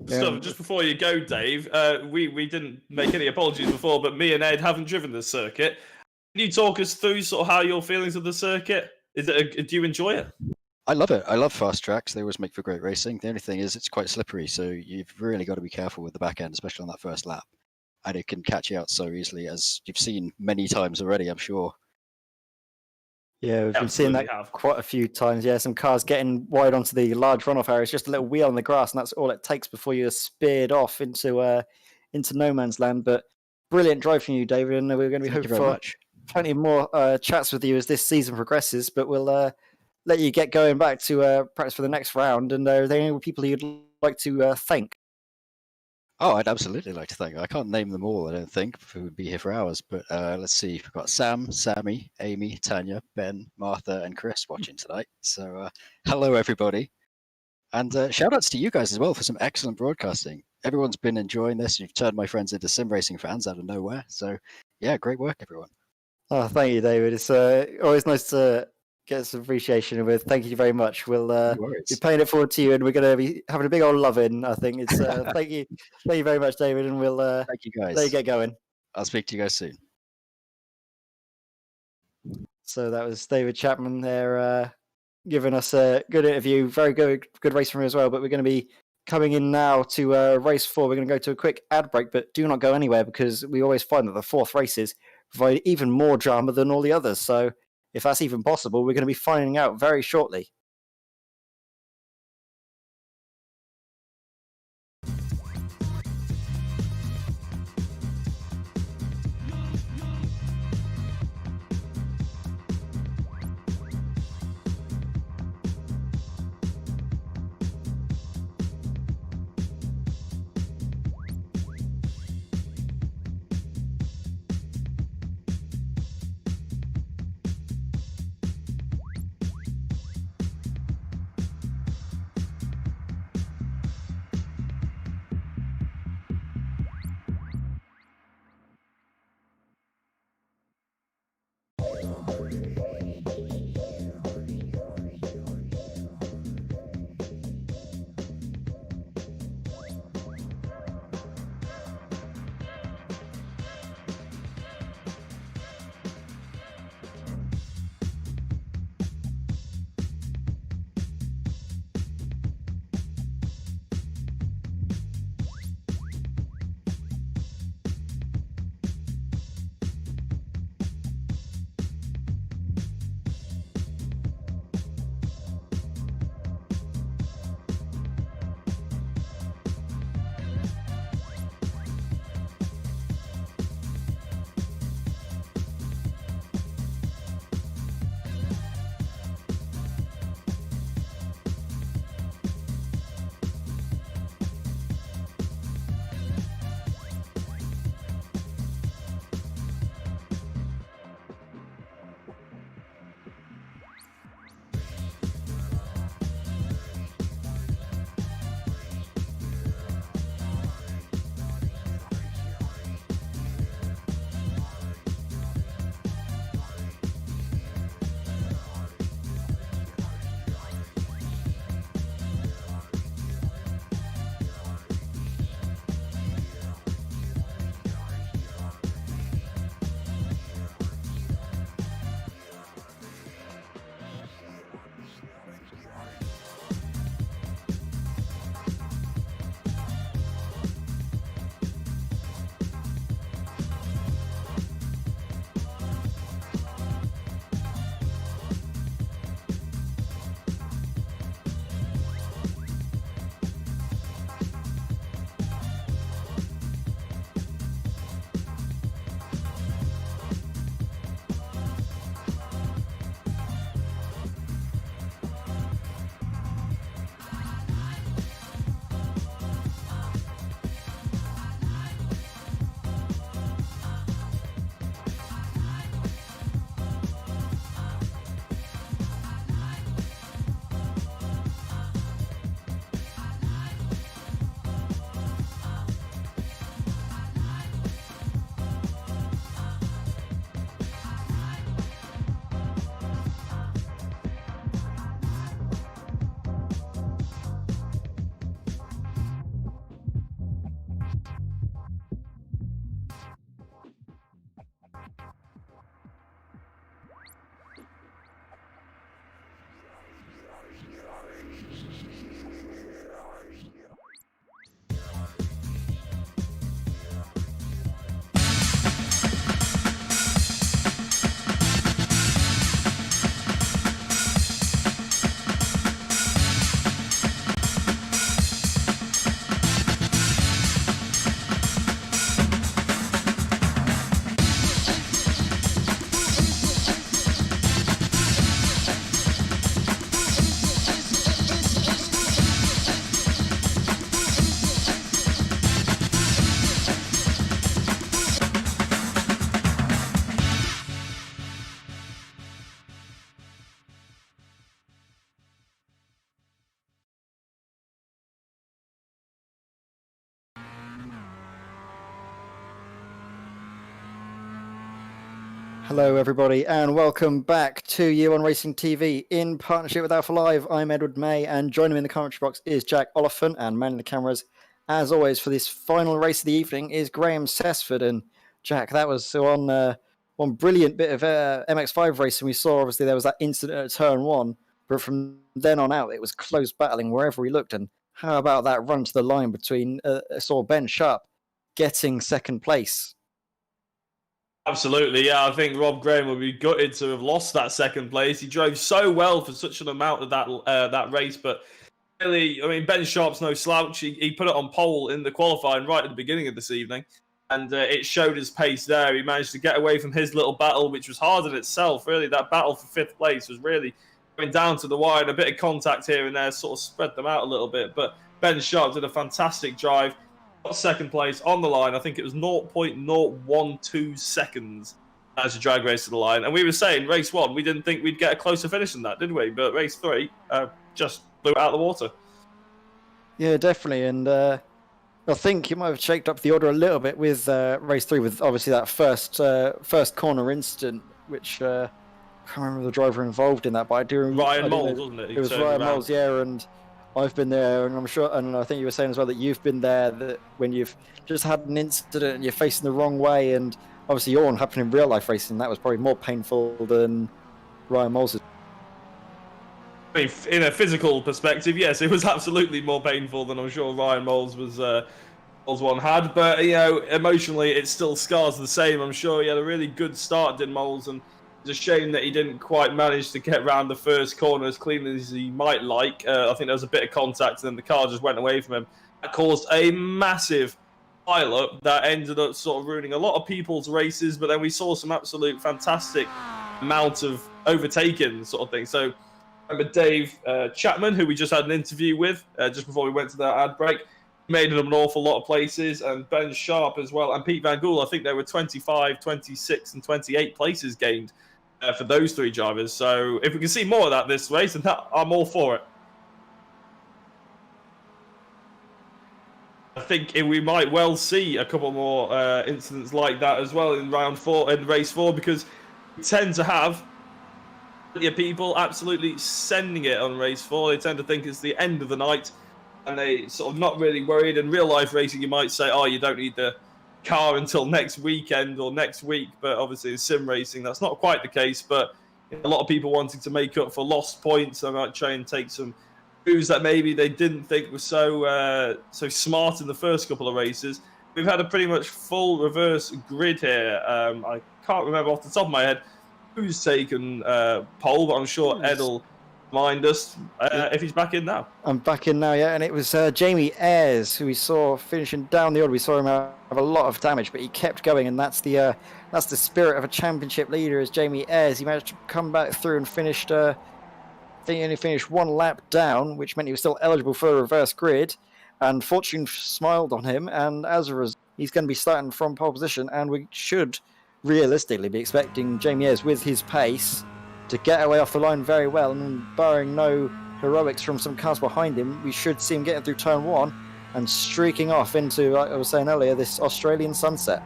So just before you go, Dave, we didn't make any apologies before, but me and Ed haven't driven the circuit. Can you talk us through sort of how your feelings of the circuit? Do you enjoy it? I love it. I love fast tracks. They always make for great racing. The only thing is it's quite slippery, so you've really got to be careful with the back end, especially on that first lap. And it can catch you out so easily, as you've seen many times already, I'm sure. Yeah, we've been seeing that quite a few times. Yeah, some cars getting wide onto the large runoff area. It's just a little wheel on the grass, and that's all it takes before you're speared off into no man's land. But brilliant drive from you, David, and we're going to be hoping for plenty more chats with you as this season progresses. But we'll let you get going back to practice for the next round. And are there any people you'd like to thank? Oh, I'd absolutely like to thank. I can't name them all, I don't think. We would be here for hours. But let's see. We've got Sam, Sammy, Amy, Tanya, Ben, Martha, and Chris watching tonight. So hello, everybody. And shout outs to you guys as well for some excellent broadcasting. Everyone's been enjoying this. You've turned my friends into sim racing fans out of nowhere. So yeah, great work, everyone. Oh, thank you, David. It's always nice to get some appreciation with. Thank you very much. We'll be paying it forward to you, and we're going to be having a big old love-in. I think it's thank you very much, David, and we'll thank you guys. Let you get going. I'll speak to you guys soon. So that was David Chapman there, giving us a good interview. Very good race from him as well. But we're going to be coming in now to race 4. We're going to go to a quick ad break, but do not go anywhere because we always find that the 4th races provide even more drama than all the others. So if that's even possible, we're going to be finding out very shortly. Hello, everybody, and welcome back to Year One Racing TV in partnership with Alpha Live. I'm Edward May, and joining me in the commentary box is Jack Oliphant, and manning the cameras, as always, for this final race of the evening is Graham Sessford. And Jack, that was one brilliant bit of MX5 racing we saw. Obviously, there was that incident at turn one, but from then on out, it was close battling wherever we looked. And how about that run to the line between saw Ben Sharp getting second place? Absolutely, yeah. I think Rob Graham would be gutted to have lost that second place. He drove so well for such an amount of that race, but really, I mean, Ben Sharp's no slouch. He put it on pole in the qualifying right at the beginning of this evening, and it showed his pace there. He managed to get away from his little battle, which was hard in itself. Really, that battle for fifth place was really going down to the wire, and a bit of contact here and there sort of spread them out a little bit. But Ben Sharp did a fantastic drive. Got second place on the line. I think it was 0.012 seconds as a drag race to the line. And we were saying, race one, we didn't think we'd get a closer finish than that, did we? But race three just blew it out of the water. Yeah, definitely. And I think you might have shaked up the order a little bit with race three, with obviously that first corner incident, which I can't remember the driver involved in that, but I do remember. Ryan Moles, wasn't it? It was Ryan Moles, yeah, and I've been there, and I'm sure, and I think you were saying as well that you've been there, that when you've just had an incident and you're facing the wrong way, and obviously your one happened in real life racing, that was probably more painful than Ryan Moles'. I mean, in a physical perspective, yes, it was absolutely more painful than I'm sure Ryan Moles one had. But, you know, emotionally, it still scars the same. I'm sure he had a really good start, did Moles, and it's a shame that he didn't quite manage to get around the first corner as cleanly as he might like. I think there was a bit of contact, and then the car just went away from him. That caused a massive pileup that ended up sort of ruining a lot of people's races, but then we saw some absolute fantastic amount of overtaking sort of thing. So I remember Dave Chapman, who we just had an interview with just before we went to that ad break, made it an awful lot of places, and Ben Sharp as well, and Pete Van Gool. I think there were 25, 26, and 28 places gained for those three drivers. So if we can see more of that this race, then I'm all for it. I think we might well see a couple more incidents like that as well in round four, in race four, because we tend to have people absolutely sending it on race four. They tend to think it's the end of the night, and they sort of not really worried. In real life racing, you might say, oh, you don't need the car until next weekend or next week, but obviously in sim racing that's not quite the case. But a lot of people wanting to make up for lost points, they might try and take some moves that maybe they didn't think were so smart in the first couple of races. We've had a pretty much full reverse grid here. I can't remember off the top of my head who's taken pole, but I'm sure Ed will mind us if he's back in now. I'm back in now, yeah, and it was Jamie Ayres who we saw finishing down the order. We saw him have a lot of damage, but he kept going, and that's the spirit of a championship leader, is Jamie Ayres. He managed to come back through and finished, I think he only finished one lap down, which meant he was still eligible for a reverse grid, and fortune smiled on him, and as a result, he's going to be starting from pole position, and we should realistically be expecting Jamie Ayres with his pace to get away off the line very well, and barring no heroics from some cars behind him, we should see him getting through turn one and streaking off into, like I was saying earlier, this Australian sunset.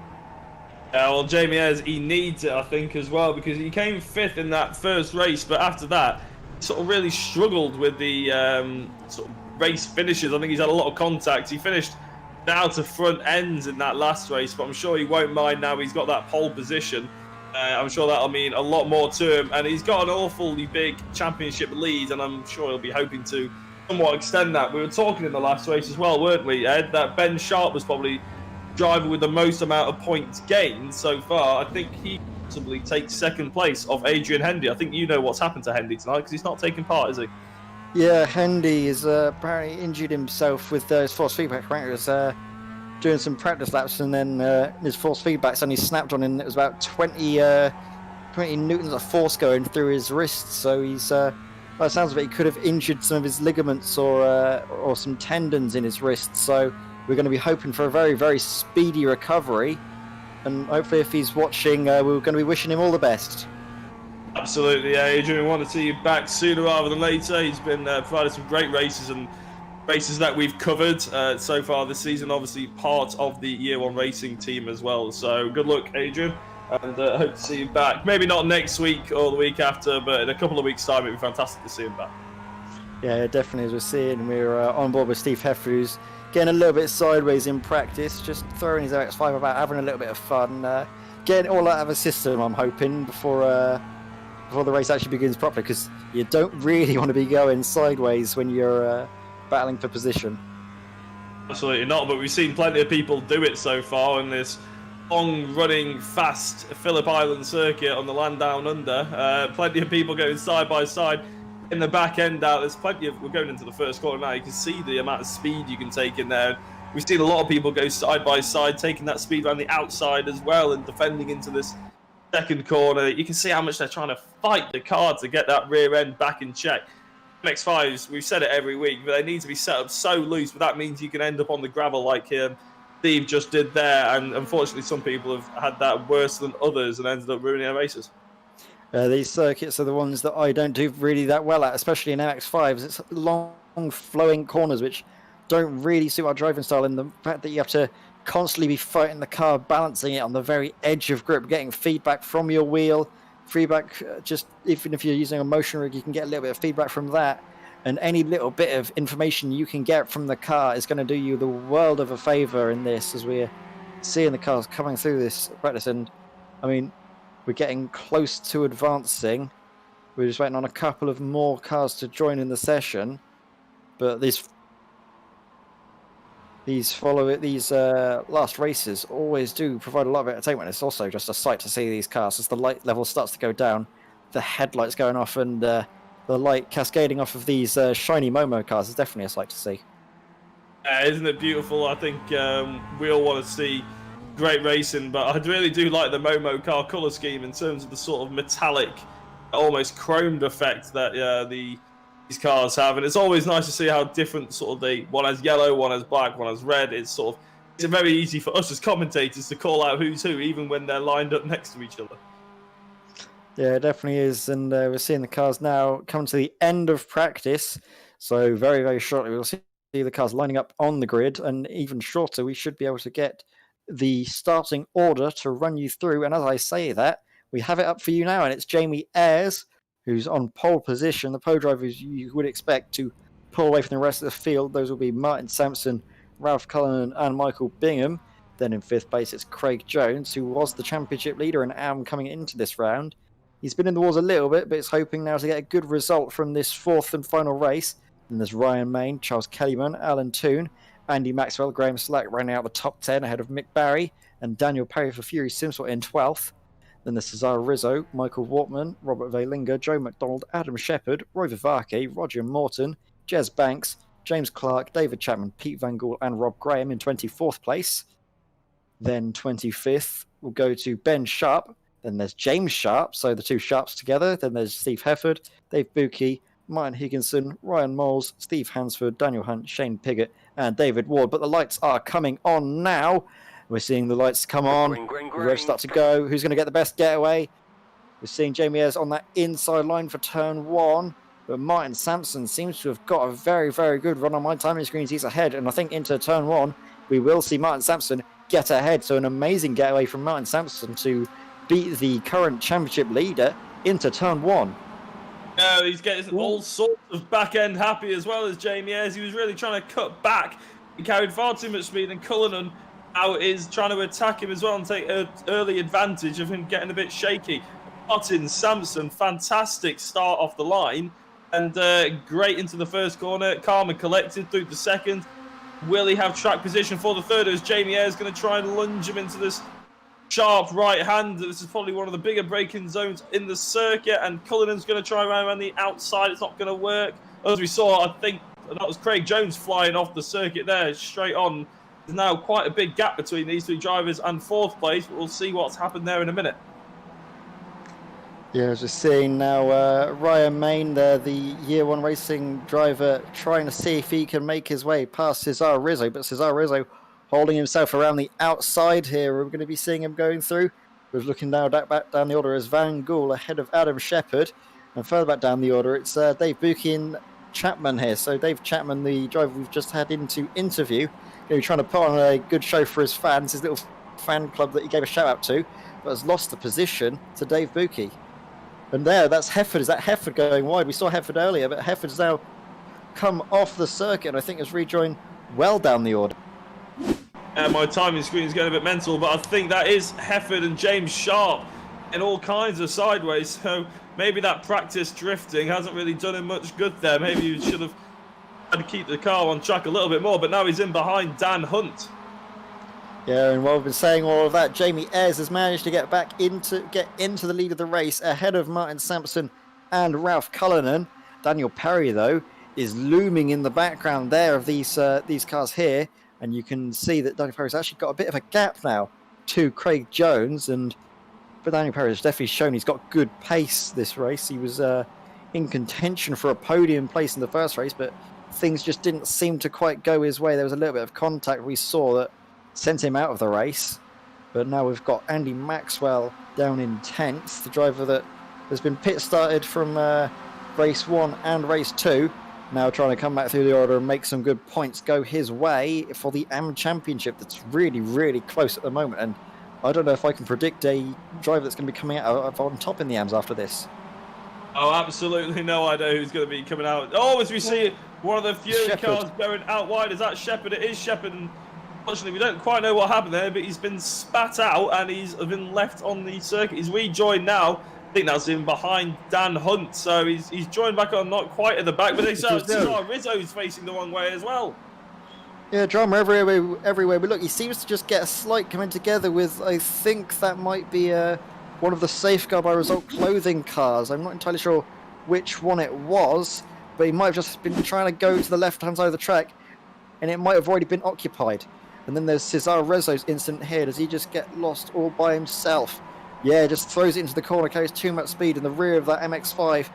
Yeah, well, Jamie Ayres, he needs it, I think, as well, because he came fifth in that first race, but after that, he sort of really struggled with the sort of race finishes. I think he's had a lot of contact. He finished now to front ends in that last race, but I'm sure he won't mind now he's got that pole position. I'm sure that'll mean a lot more to him, and he's got an awfully big championship lead, and I'm sure he'll be hoping to somewhat extend that. We were talking in the last race as well, weren't we, Ed, that Ben Sharp was probably the driver with the most amount of points gained so far. I think he possibly takes second place of Adrian Hendy. I think you know what's happened to Hendy tonight, because he's not taking part, is he? Yeah, Hendy is apparently injured himself with his force feedback. Apparently, it was doing some practice laps, and then his force feedback suddenly snapped on him. It was about 20 newtons of force going through his wrists. So he's, by the sounds of it, he could have injured some of his ligaments or some tendons in his wrists. So we're going to be hoping for a very, very speedy recovery. And hopefully, if he's watching, we're going to be wishing him all the best. Absolutely, yeah, Adrian. We want to see you back sooner rather than later. He's been provided some great races, and races that we've covered so far this season, obviously part of the Year One Racing team as well. So good luck, Adrian. and hope to see him back. Maybe not next week or the week after, but in a couple of weeks' time, it'd be fantastic to see him back. Yeah, definitely. As we're seeing, we're on board with Steve Heffer, who's getting a little bit sideways in practice, just throwing his MX5 about, having a little bit of fun, getting all out of a system, I'm hoping, before the race actually begins properly, because you don't really want to be going sideways when you're battling for position. Absolutely not, but we've seen plenty of people do it so far in this long-running, fast Phillip Island circuit on the land down under. Plenty of people going side by side. In the back end out, there's plenty of, we're going into the first corner now, you can see the amount of speed you can take in there. We've seen a lot of people go side by side, taking that speed around the outside as well and defending into this second corner. You can see how much they're trying to fight the car to get that rear end back in check. MX5s, we've said it every week, but they need to be set up so loose, but that means you can end up on the gravel like Steve just did there, and unfortunately some people have had that worse than others and ended up ruining their races. These circuits are the ones that I don't do really that well at, especially in MX5s. It's long, flowing corners which don't really suit our driving style, and the fact that you have to constantly be fighting the car, balancing it on the very edge of grip, getting feedback from your wheel, feedback, just even if you're using a motion rig, you can get a little bit of feedback from that, and any little bit of information you can get from the car is going to do you the world of a favor in this, as we're seeing the cars coming through this practice. And I mean, we're getting close to advancing. We're just waiting on a couple of more cars to join in the session, but these last races always do provide a lot of entertainment. It's also just a sight to see these cars as the light level starts to go down, the headlights going off, and the light cascading off of these shiny Momo cars is definitely a sight to see. Isn't it beautiful? I think we all want to see great racing, but I really do like the Momo car colour scheme in terms of the sort of metallic, almost chromed effect that these cars have, and it's always nice to see how different sort of one has yellow, one has black, one has red. It's very easy for us as commentators to call out who's who, even when they're lined up next to each other. Yeah, it definitely is, and we're seeing the cars now come to the end of practice, so very, very shortly we'll see the cars lining up on the grid, and even shorter we should be able to get the starting order to run you through. And as I say that, we have it up for you now, and it's Jamie Ayres who's on pole position. The pole drivers you would expect to pull away from the rest of the field. Those will be Martin Sampson, Ralph Cullinan and Michael Bingham. Then in fifth place it's Craig Jones, who was the championship leader in AM coming into this round. He's been in the wars a little bit, but is hoping now to get a good result from this fourth and final race. And there's Ryan Main, Charles Kellyman, Alan Toon, Andy Maxwell, Graham Slack running out the top 10 ahead of Mick Barry, and Daniel Perry for Fury Simsel in 12th. Then there's Cesar Rizzo, Michael Wortman, Robert Valinger, Joe McDonald, Adam Shepherd, Roy Vivake, Roger Morton, Jez Banks, James Clark, David Chapman, Pete Van Gool and Rob Graham in 24th place. Then 25th will go to Ben Sharp. Then there's James Sharp, so the two Sharps together. Then there's Steve Hefford, Dave Bucke, Martin Higginson, Ryan Moles, Steve Hansford, Daniel Hunt, Shane Piggott, and David Ward. But the lights are coming on now. We're seeing the lights come on. We're ready to start to go. Who's going to get the best getaway? We're seeing Jamie Ayres on that inside line for turn one. But Martin Sampson seems to have got a very, very good run on my timing screens. He's ahead. And I think into turn one, we will see Martin Sampson get ahead. So an amazing getaway from Martin Sampson to beat the current championship leader into turn one. He's getting all sorts of back-end happy as well as Jamie Ayres. He was really trying to cut back. He carried far too much speed, and Cullinan now is trying to attack him as well and take early advantage of him getting a bit shaky. Martin Sampson, fantastic start off the line, and great into the first corner. Calm and collected through the second. Will he have track position for the third? As Jamie Ayres going to try and lunge him into this sharp right hand. This is probably one of the bigger braking zones in the circuit, and Cullinan's going to try around the outside. It's not going to work. As we saw, I think that was Craig Jones flying off the circuit there, straight on. There's now quite a big gap between these three drivers and fourth place, but we'll see what's happened there in a minute. Yeah, as we're seeing now, Ryan Main, the Year 1 Racing driver, trying to see if he can make his way past Cesar Rizzo, but Cesar Rizzo holding himself around the outside here. We're going to be seeing him going through. We're looking now back down the order as Van Gool ahead of Adam Shepherd, and further back down the order it's Dave Bucke and Chapman here. So Dave Chapman, the driver we've just had into interview, going to be trying to put on a good show for his fans, his little fan club that he gave a shout out to. but has lost the position to Dave Buki. And there, that's Hefford. Is that Hefford going wide? We saw Hefford earlier, but Hefford's now come off the circuit and I think has rejoined well down the order. My timing screen is going a bit mental, but I think that is Hefford and James Sharp in all kinds of sideways. So maybe that practice drifting hasn't really done him much good there. Maybe you should have had to keep the car on track a little bit more, but now he's in behind Dan Hunt. Yeah, and while we've been saying all of that, Jamie Ayres has managed to get into the lead of the race ahead of Martin Sampson and Ralph Cullinan. Daniel Perry, though, is looming in the background there of these cars here, and you can see that Daniel Perry's actually got a bit of a gap now to Craig Jones, but Daniel Perry has definitely shown he's got good pace this race. He was in contention for a podium place in the first race, but things just didn't seem to quite go his way. There was a little bit of contact we saw that sent him out of the race, but now we've got Andy Maxwell down in 10th, the driver that has been pit started from race 1 and race 2, now trying to come back through the order and make some good points go his way for the AM Championship that's really, really close at the moment. And I don't know if I can predict a driver that's going to be coming out on top in the AMs after this. Oh, absolutely no idea who's going to be coming out. Oh, as we see one of the Fury cars going out wide. Is that Shepherd? It is Shepherd. And unfortunately, we don't quite know what happened there, but he's been spat out and he's been left on the circuit. He's rejoined now. I think that's him behind Dan Hunt. So he's joined back on, not quite at the back, but Rizzo's facing the wrong way as well. Yeah, drama everywhere we look. He seems to just get a slight coming together with, I think that might be one of the Safeguard by Result clothing cars. I'm not entirely sure which one it was, but he might have just been trying to go to the left-hand side of the track, and it might have already been occupied. And then there's Cesar Rezzo's incident here. Does he just get lost all by himself? Yeah, just throws it into the corner, carries too much speed in the rear of that MX5,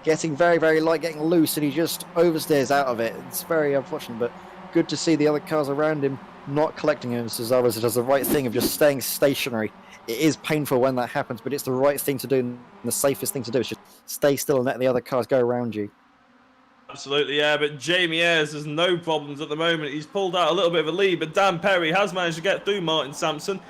getting very, very light, getting loose, and he just oversteers out of it. It's very unfortunate, but good to see the other cars around him not collecting him. Cesar Rezzo does the right thing of just staying stationary. It is painful when that happens, but it's the right thing to do, and the safest thing to do is just stay still and let the other cars go around you. Absolutely, yeah, but Jamie Ayres has no problems at the moment. He's pulled out a little bit of a lead, but Dan Perry has managed to get through Martin Sampson.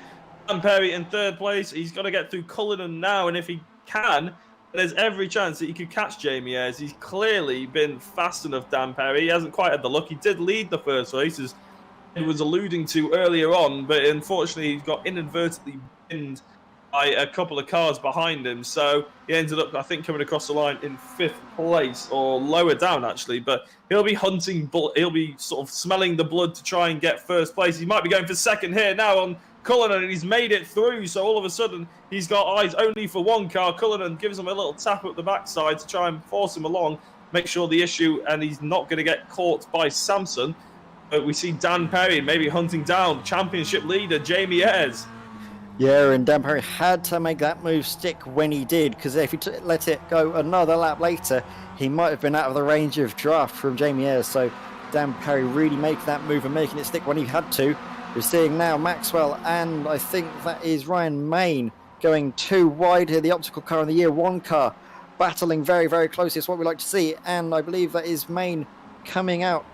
Dan Perry in third place. He's got to get through Cullinan now, and if he can, there's every chance that he could catch Jamie Ayres. He's clearly been fast enough, Dan Perry. He hasn't quite had the luck. He did lead the first race, as he was alluding to earlier on, but unfortunately, he's got inadvertently binned by a couple of cars behind him. So he ended up, I think, coming across the line in 5th place, or lower down, actually. But he'll be hunting, he'll be sort of smelling the blood to try and get first place. He might be going for second here now on Cullinan, and he's made it through. So all of a sudden, he's got eyes only for one car. Cullinan gives him a little tap up the backside to try and force him along, make sure the issue, and he's not going to get caught by Sampson. But we see Dan Perry maybe hunting down championship leader Jamie Ayres. Yeah, and Dan Perry had to make that move stick when he did, because if he let it go another lap later, he might have been out of the range of draft from Jamie Ayres. So Dan Perry really making that move and making it stick when he had to. We're seeing now Maxwell and I think that is Ryan Main going too wide here. The optical car and the year 1 car battling very, very closely. It's what we like to see. And I believe that is Main coming out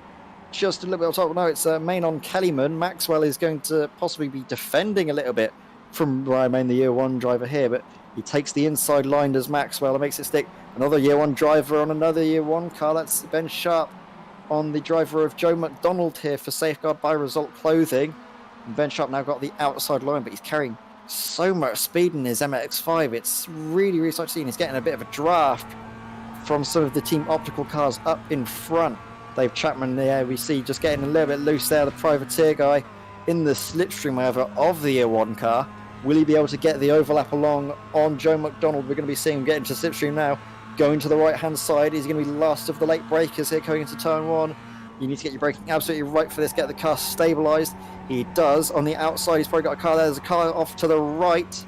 just a little bit on top. No, it's Main on Kellyman. Maxwell is going to possibly be defending a little bit from Ryan Main, the year 1 driver here, but he takes the inside line as Maxwell and makes it stick. Another year 1 driver on another year 1 car. That's Ben Sharp on the driver of Joe McDonald here for Safeguard by Result clothing. And Ben Sharp now got the outside line, but he's carrying so much speed in his MX5. It's really, really exciting to see. He's getting a bit of a draft from some of the Team Optical cars up in front. Dave Chapman there, we see just getting a little bit loose there, the privateer guy in the slipstream, however, of the year 1 car. Will he be able to get the overlap along on Joe McDonald? We're going to be seeing him get into slipstream now, going to the right-hand side. He's going to be last of the late breakers here going into turn 1. You need to get your braking absolutely right for this, get the car stabilised. He does. On the outside, he's probably got a car there. There's a car off to the right.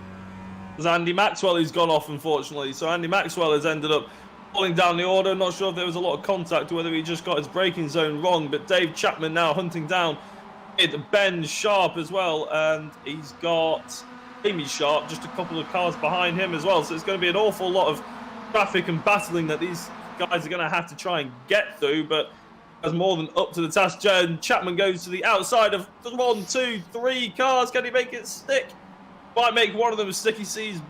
There's Andy Maxwell who's gone off, unfortunately. So Andy Maxwell has ended up falling down the order. Not sure if there was a lot of contact or whether he just got his braking zone wrong. But Dave Chapman now hunting down Ben Sharp as well. And he's got Amy Sharp just a couple of cars behind him as well. So it's going to be an awful lot of traffic and battling that these guys are going to have to try and get through. But that's more than up to the task. Chapman goes to the outside of 1, 2, 3 cars. Can he make it stick? Might make one of them sticky. Sees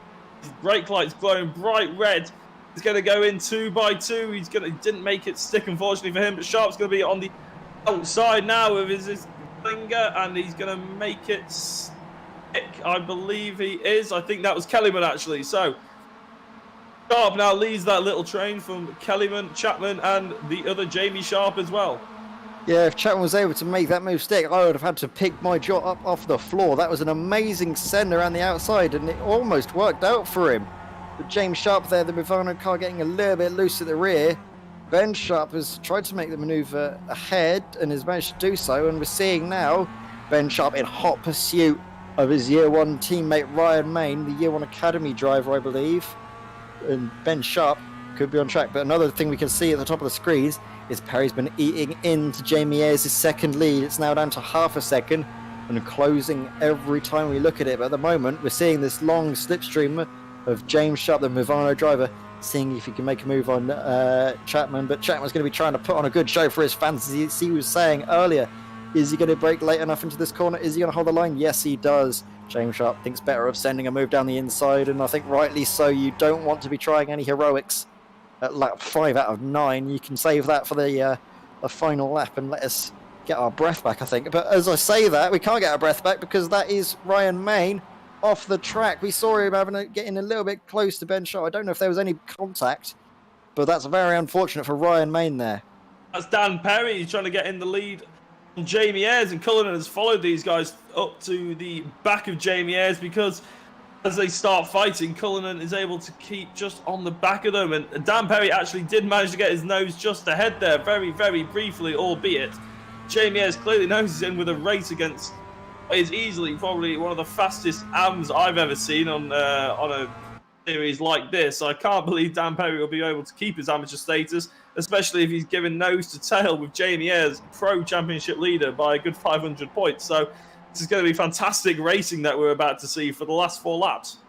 his brake lights glowing bright red. He's going to go in 2 by 2. He didn't make it stick, unfortunately for him, but Sharp's going to be on the outside now with his finger, and he's going to make it stick. I believe he is. I think that was Kellyman, actually. So Sharp now leads that little train from Kellyman, Chapman, and the other Jamie Sharp as well. Yeah, if Chapman was able to make that move stick, I would have had to pick my jaw up off the floor. That was an amazing send around the outside, and it almost worked out for him. But James Sharp there, the Movano car getting a little bit loose at the rear. Ben Sharp has tried to make the manoeuvre ahead and has managed to do so, and we're seeing now Ben Sharp in hot pursuit of his Year 1 teammate Ryan Main, the Year 1 Academy driver, I believe. And Ben Sharp could be on track. But another thing we can see at the top of the screens is Perry's been eating into Jamie Ayres' second lead. It's now down to half a second and closing every time we look at it. But at the moment, we're seeing this long slipstream of James Sharp, the Movano driver, seeing if he can make a move on Chapman. But Chapman's going to be trying to put on a good show for his fans. As he was saying earlier, is he going to brake late enough into this corner? Is he going to hold the line? Yes, he does. James Sharp thinks better of sending a move down the inside, and I think rightly so. You don't want to be trying any heroics at lap 5 out of 9. You can save that for the final lap and let us get our breath back, I think. But as I say that, we can't get our breath back because that is Ryan Main off the track. We saw him getting a little bit close to Ben Sharp. I don't know if there was any contact, but that's very unfortunate for Ryan Main there. That's Dan Perry. He's trying to get in the lead on Jamie Ayres, and Cullinan has followed these guys up to the back of Jamie Ayres because as they start fighting, Cullinan is able to keep just on the back of them, and Dan Perry actually did manage to get his nose just ahead there, very, very briefly, albeit. Jamie Ayres clearly knows he's in with a race against what is easily probably one of the fastest AMs I've ever seen on a series like this. I can't believe Dan Perry will be able to keep his amateur status, especially if he's given nose to tail with Jamie Ayres, pro championship leader, by a good 500 points. So this is going to be fantastic racing that we're about to see for the last 4 laps.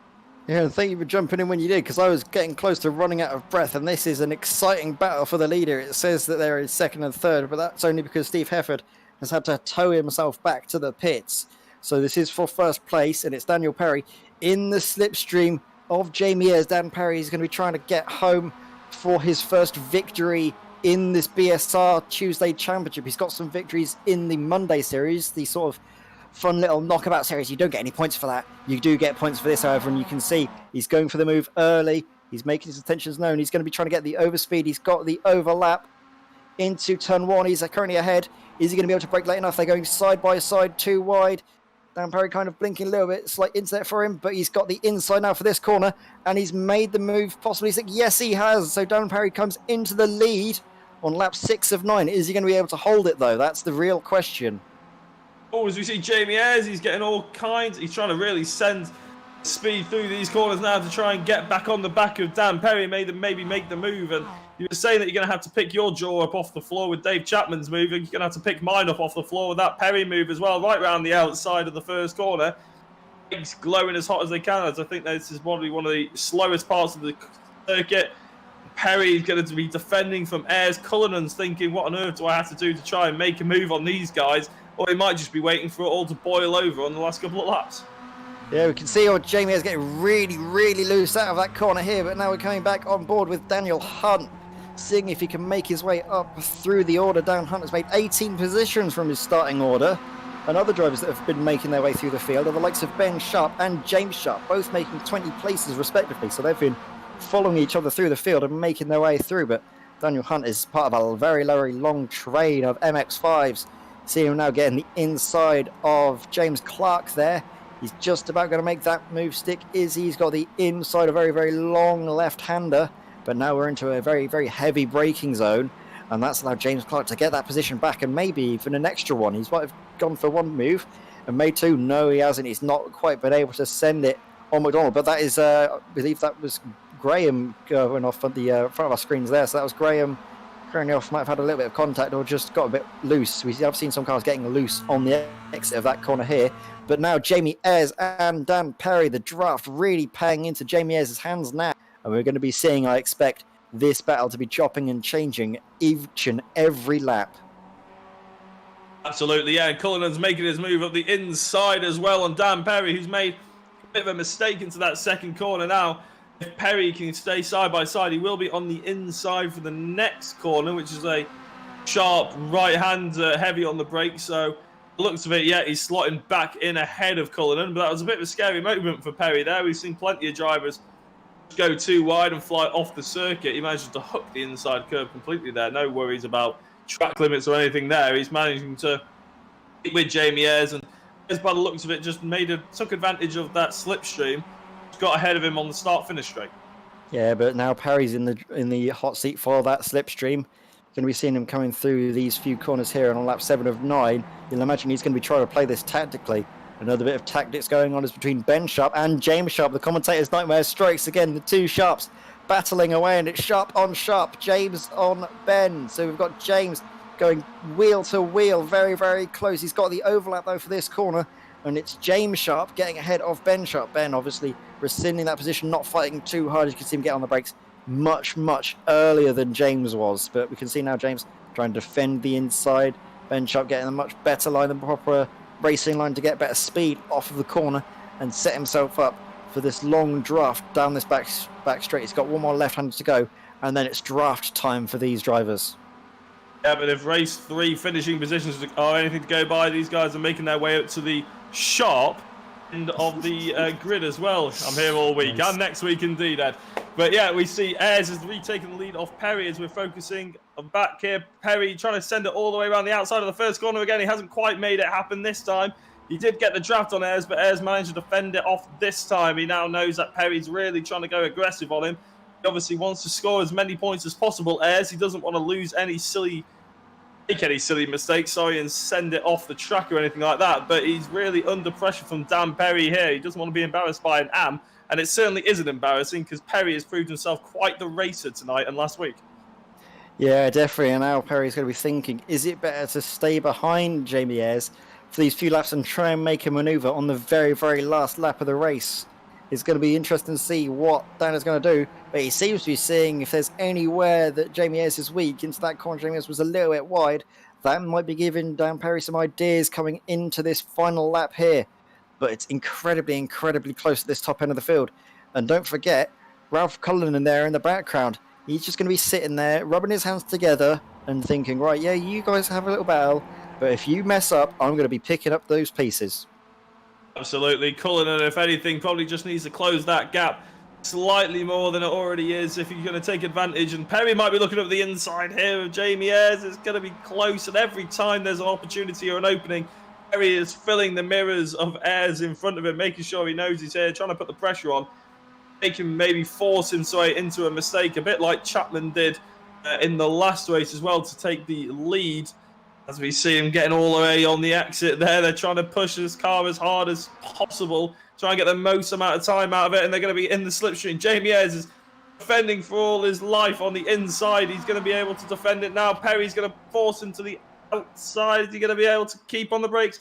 Yeah, and thank you for jumping in when you did, because I was getting close to running out of breath, and this is an exciting battle for the leader. It says that they're in second and third, but that's only because Steve Hefford has had to tow himself back to the pits. So this is for first place, and it's Daniel Perry in the slipstream of Jamie Ayres. Dan Perry is going to be trying to get home for his first victory in this BSR Tuesday Championship. He's got some victories in the Monday series, the sort of fun little knockabout series. You don't get any points for that. You do get points for this, however, and you can see he's going for the move early. He's making his intentions known. He's going to be trying to get the overspeed. He's got the overlap into turn 1. He's currently ahead. Is he going to be able to brake late enough? They're going side by side, too wide. Dan Perry kind of blinking a little bit, slight internet for him, but he's got the inside now for this corner, and he's made the move possibly. Yes, he has. So Dan Perry comes into the lead on lap 6 of 9. Is he going to be able to hold it, though? That's the real question. Oh, as we see Jamie Ayres, he's getting all kinds. He's trying to really send speed through these corners now to try and get back on the back of Dan Perry, maybe make the move. And you were saying that you're going to have to pick your jaw up off the floor with Dave Chapman's move. You're going to have to pick mine up off the floor with that Perry move as well, right round the outside of the first corner. Legs glowing as hot as they can, as I think this is probably one of the slowest parts of the circuit. Perry's going to be defending from Ayres. Cullinan's thinking, what on earth do I have to do to try and make a move on these guys? Or he might just be waiting for it all to boil over on the last couple of laps. Yeah, we can see how Jamie is getting really, really loose out of that corner here, but now we're coming back on board with Daniel Hunt, seeing if he can make his way up through the order. Dan Hunt has made 18 positions from his starting order, and other drivers that have been making their way through the field are the likes of Ben Sharp and James Sharp, both making 20 places respectively, so they've been following each other through the field and making their way through, but Daniel Hunt is part of a very, very long train of MX5s. See him now getting the inside of James Clark there. He's just about going to make that move stick. He's got the inside, a very, very long left-hander. But now we're into a very, very heavy braking zone. And that's allowed James Clark to get that position back and maybe even an extra one. He's might have gone for one move and made two. No, he hasn't. He's not quite been able to send it on McDonald. But that is, I believe that was Graham going off at the front of our screens there. So that was Graham currently off, might have had a little bit of contact or just got a bit loose. We have seen some cars getting loose on the exit of that corner here. But now Jamie Ayres and Dan Perry, the draft really paying into Jamie Ayres' hands now. And we're going to be seeing, I expect, this battle to be chopping and changing each and every lap. Absolutely, yeah. And Cullinan's making his move up the inside as well on Dan Perry, who's made Bit of a mistake into that second corner now. If Perry can stay side by side, he will be on the inside for the next corner, which is a sharp right hand, heavy on the brake. So looks of it, yeah, he's slotting back in ahead of Cullinan, but that was a bit of a scary moment for Perry there. We've seen plenty of drivers go too wide and fly off the circuit. He managed to hook the inside curve completely there. No worries about track limits or anything there. He's managing to hit with Jamie Ayres, and Ayres, by the looks of it, just took advantage of that slipstream. Got ahead of him on the start-finish straight. Yeah, but now Perry's in the hot seat for that slipstream. Going to be seeing him coming through these few corners here, and on lap 7 of 9, you'll imagine he's going to be trying to play this tactically. Another bit of tactics going on is between Ben Sharp and James Sharp. The commentator's nightmare strikes again. The two Sharps battling away, and it's Sharp on Sharp, James on Ben. So we've got James going wheel to wheel, very, very close. He's got the overlap, though, for this corner, and it's James Sharp getting ahead of Ben Sharp. Ben obviously rescinding that position, not fighting too hard. You can see him get on the brakes much, much earlier than James was, but we can see now James trying to defend the inside. Ben Sharp getting a much better line than proper racing line to get better speed off of the corner and set himself up for this long draft down this back straight. He's got one more left-handed to go, and then it's draft time for these drivers. Yeah, but if race 3 finishing positions are anything to go by, these guys are making their way up to the sharp end of the grid as well. I'm here all week, and next week indeed, Ed. But yeah, we see Ayres has retaken the lead off Perry as we're focusing back here. Perry trying to send it all the way around the outside of the first corner again. He hasn't quite made it happen this time. He did get the draft on Ayres, but Ayres managed to defend it off this time. He now knows that Perry's really trying to go aggressive on him. He obviously wants to score as many points as possible, Ayres. He doesn't want to lose any silly mistakes, and send it off the track or anything like that. But he's really under pressure from Dan Perry here. He doesn't want to be embarrassed by an AM, and it certainly isn't embarrassing because Perry has proved himself quite the racer tonight and last week. Yeah, definitely. And now Perry's going to be thinking, is it better to stay behind Jamie Ayres for these few laps and try and make a manoeuvre on the very, very last lap of the race? It's going to be interesting to see what Dan is going to do, but he seems to be seeing if there's anywhere that Jamie Ayres is weak. Into that corner, Jamie Ayres was a little bit wide. That might be giving Dan Perry some ideas coming into this final lap here. But it's incredibly, incredibly close to this top end of the field. And don't forget, Ralph Cullinan there in the background. He's just going to be sitting there, rubbing his hands together and thinking, right, yeah, you guys have a little battle, but if you mess up, I'm going to be picking up those pieces. Absolutely. Cullinan, if anything, probably just needs to close that gap slightly more than it already is if you're going to take advantage. And Perry might be looking up the inside here of Jamie Ayres. It's going to be close, and every time there's an opportunity or an opening, Perry is filling the mirrors of Ayres in front of him, making sure he knows he's here, trying to put the pressure on, make him maybe force him into a mistake, a bit like Chapman did in the last race as well, to take the lead. As we see him getting all the way on the exit there, they're trying to push his car as hard as possible, try and get the most amount of time out of it, and they're going to be in the slipstream. Jamie Ayres is defending for all his life on the inside. He's going to be able to defend it now. Perry's going to force him to the outside. Is he going to be able to keep on the brakes?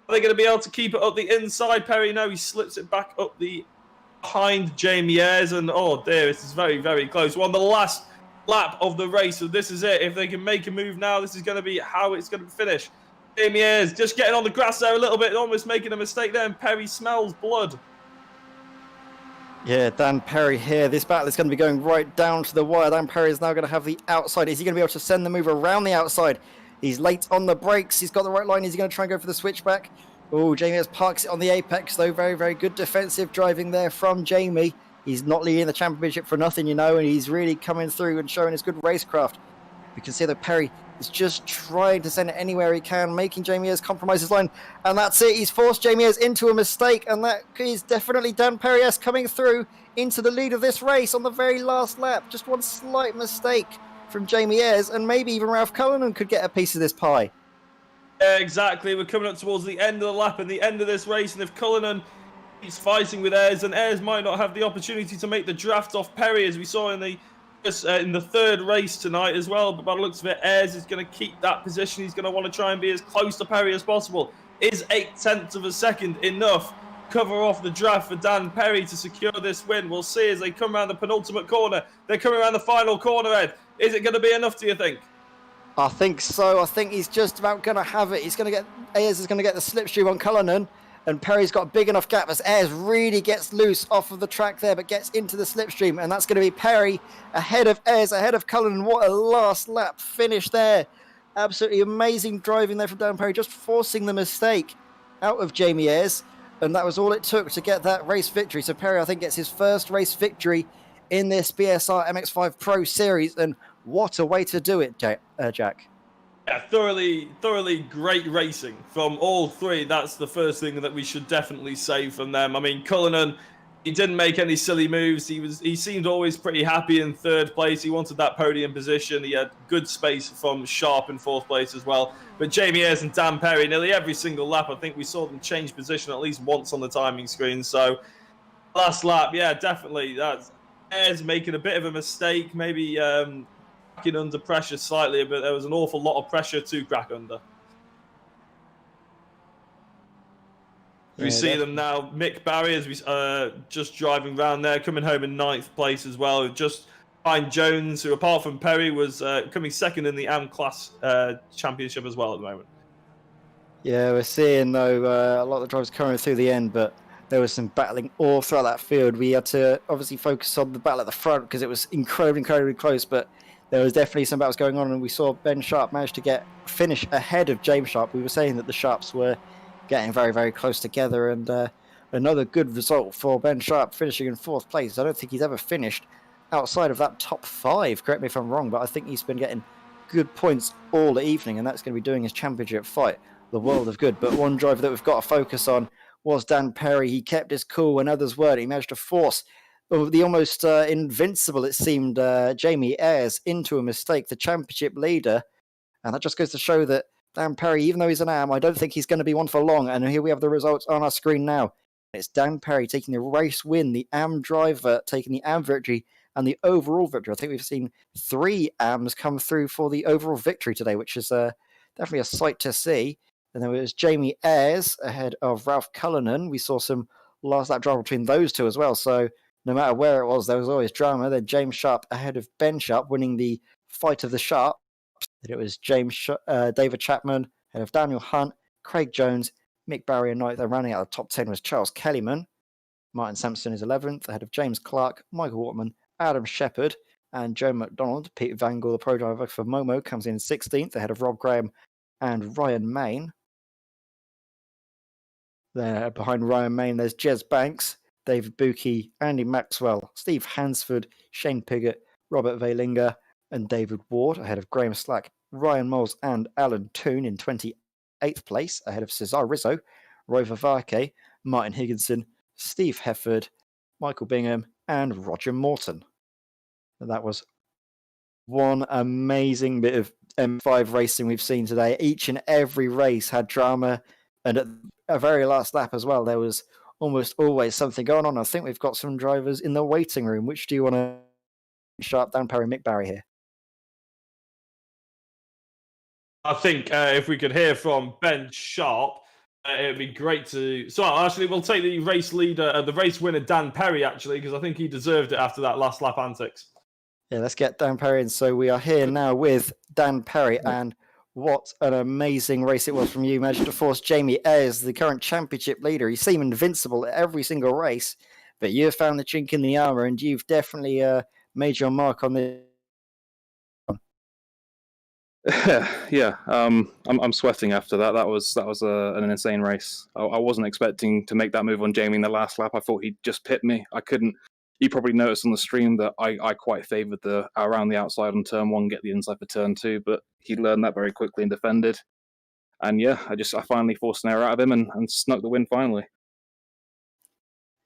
Are they going to be able to keep it up the inside? Perry, no, he slips it back up behind Jamie Ayres, and oh dear, this is very, very close. We're on the last lap of the race, so this is it. If they can make a move now, this is going to be how it's going to finish. Jamie Ayres just getting on the grass there a little bit, almost making a mistake there, and Perry smells blood. Yeah, Dan Perry here. This battle is going to be going right down to the wire. Dan Perry is now going to have the outside. Is he going to be able to send the move around the outside? He's late on the brakes. He's got the right line. Is he going to try and go for the switchback? Oh, Jamie Ayres parks it on the apex, though. Very, very good defensive driving there from Jamie. He's not leading the championship for nothing, you know, and he's really coming through and showing his good racecraft. We can see that Perry is just trying to send it anywhere he can, making Jamie Ayres compromise his line. And that's it. He's forced Jamie Ayres into a mistake, and that is definitely Dan Perry-esque coming through into the lead of this race on the very last lap. Just one slight mistake from Jamie Ayres, and maybe even Ralph Cullinan could get a piece of this pie. Yeah, exactly. We're coming up towards the end of the lap and the end of this race, and if Cullinan keeps fighting with Ayres, and Ayres might not have the opportunity to make the draft off Perry, as we saw in the third race tonight as well. But by the looks of it, Ayres is going to keep that position. He's going to want to try and be as close to Perry as possible. Is 0.8 of a second enough cover off the draft for Dan Perry to secure this win? We'll see as they come around the penultimate corner. They're coming around the final corner, Ed. Is it going to be enough, do you think? I think so. I think he's just about going to have it. Ayres is going to get the slipstream on Cullinan, And Perry's got a big enough gap as Ayres really gets loose off of the track there, but gets into the slipstream. And that's going to be Perry ahead of Ayres, ahead of Cullinan. What a last lap finish there. Absolutely amazing driving there from Dan Perry, just forcing the mistake out of Jamie Ayres. And that was all it took to get that race victory. So Perry, I think, gets his first race victory in this BSR MX5 Pro Series. And what a way to do it, Jack. Yeah, thoroughly great racing from all three. That's the first thing that we should definitely say from them. I mean, Cullinan, he didn't make any silly moves. He seemed always pretty happy in third place. He wanted that podium position. He had good space from Sharp in fourth place as well. But Jamie Ayres and Dan Perry, nearly every single lap, I think we saw them change position at least once on the timing screen. So last lap, yeah, definitely. That's Ayres making a bit of a mistake, maybe under pressure slightly, but there was an awful lot of pressure to crack under. We see them now. Mick Barry, as we just driving around there, coming home in 9th place as well. Just behind Jones, who apart from Perry was coming second in the AM class championship as well at the moment. Yeah, we're seeing though a lot of the drivers coming through the end, but there was some battling all throughout that field. We had to obviously focus on the battle at the front because it was incredibly close, but there was definitely some battles going on, and we saw Ben Sharp manage to finish ahead of James Sharp. We were saying that the Sharps were getting very close together, and another good result for Ben Sharp, finishing in 4th place. I don't think he's ever finished outside of that top 5. Correct me if I'm wrong, but I think he's been getting good points all evening, and that's going to be doing his championship fight the world of good. But one driver that we've got to focus on was Dan Perry. He kept his cool when others weren't. He managed to force the almost invincible, it seemed, Jamie Ayres into a mistake, the championship leader. And that just goes to show that Dan Perry, even though he's an AM, I don't think he's going to be one for long. And here we have the results on our screen now. It's Dan Perry taking the race win, the AM driver taking the AM victory, and the overall victory. I think we've seen 3 AMs come through for the overall victory today, which is definitely a sight to see. And there was Jamie Ayres ahead of Ralph Cullinan. We saw some last lap drama between those two as well. So no matter where it was, there was always drama. Then James Sharp ahead of Ben Sharp, winning the fight of the Sharps. Then it was David Chapman ahead of Daniel Hunt, Craig Jones, Mick Barry and 9th. And rounding out the top 10 was Charles Kellyman. Martin Sampson is 11th ahead of James Clark, Michael Waterman, Adam Shepherd, and Joe McDonald. Pete Vangle, the pro driver for Momo, comes in 16th ahead of Rob Graham and Ryan Main. There behind Ryan Main, there's Jez Banks, David Buki, Andy Maxwell, Steve Hansford, Shane Piggott, Robert Valinger, and David Ward ahead of Graham Slack, Ryan Moles, and Alan Toon in 28th place ahead of Cesar Rizzo, Rover Varke, Martin Higginson, Steve Hefford, Michael Bingham, and Roger Morton. And that was one amazing bit of M5 racing we've seen today. Each and every race had drama, and at the very last lap as well, there was almost always something going on. I think we've got some drivers in the waiting room. Which do you want to Sharp, Dan Perry, Mick Barry here? I think if we could hear from Ben Sharp, it would be great to. So actually, we'll take the race leader, the race winner, Dan Perry, actually, because I think he deserved it after that last lap antics. Yeah, let's get Dan Perry in. So we are here now with Dan Perry, and what an amazing race it was from you. Managed to force Jamie Ayres, the current championship leader. He seemed invincible at every single race, but you have found the chink in the armor, and you've definitely made your mark on this. Yeah, I'm sweating after that. That was an insane race. I wasn't expecting to make that move on Jamie in the last lap. I thought he'd just pit me. I couldn't. You probably noticed on the stream that I quite favoured the around the outside on turn 1, get the inside for turn 2, but he learned that very quickly and defended. And yeah, I finally forced an error out of him and snuck the win finally.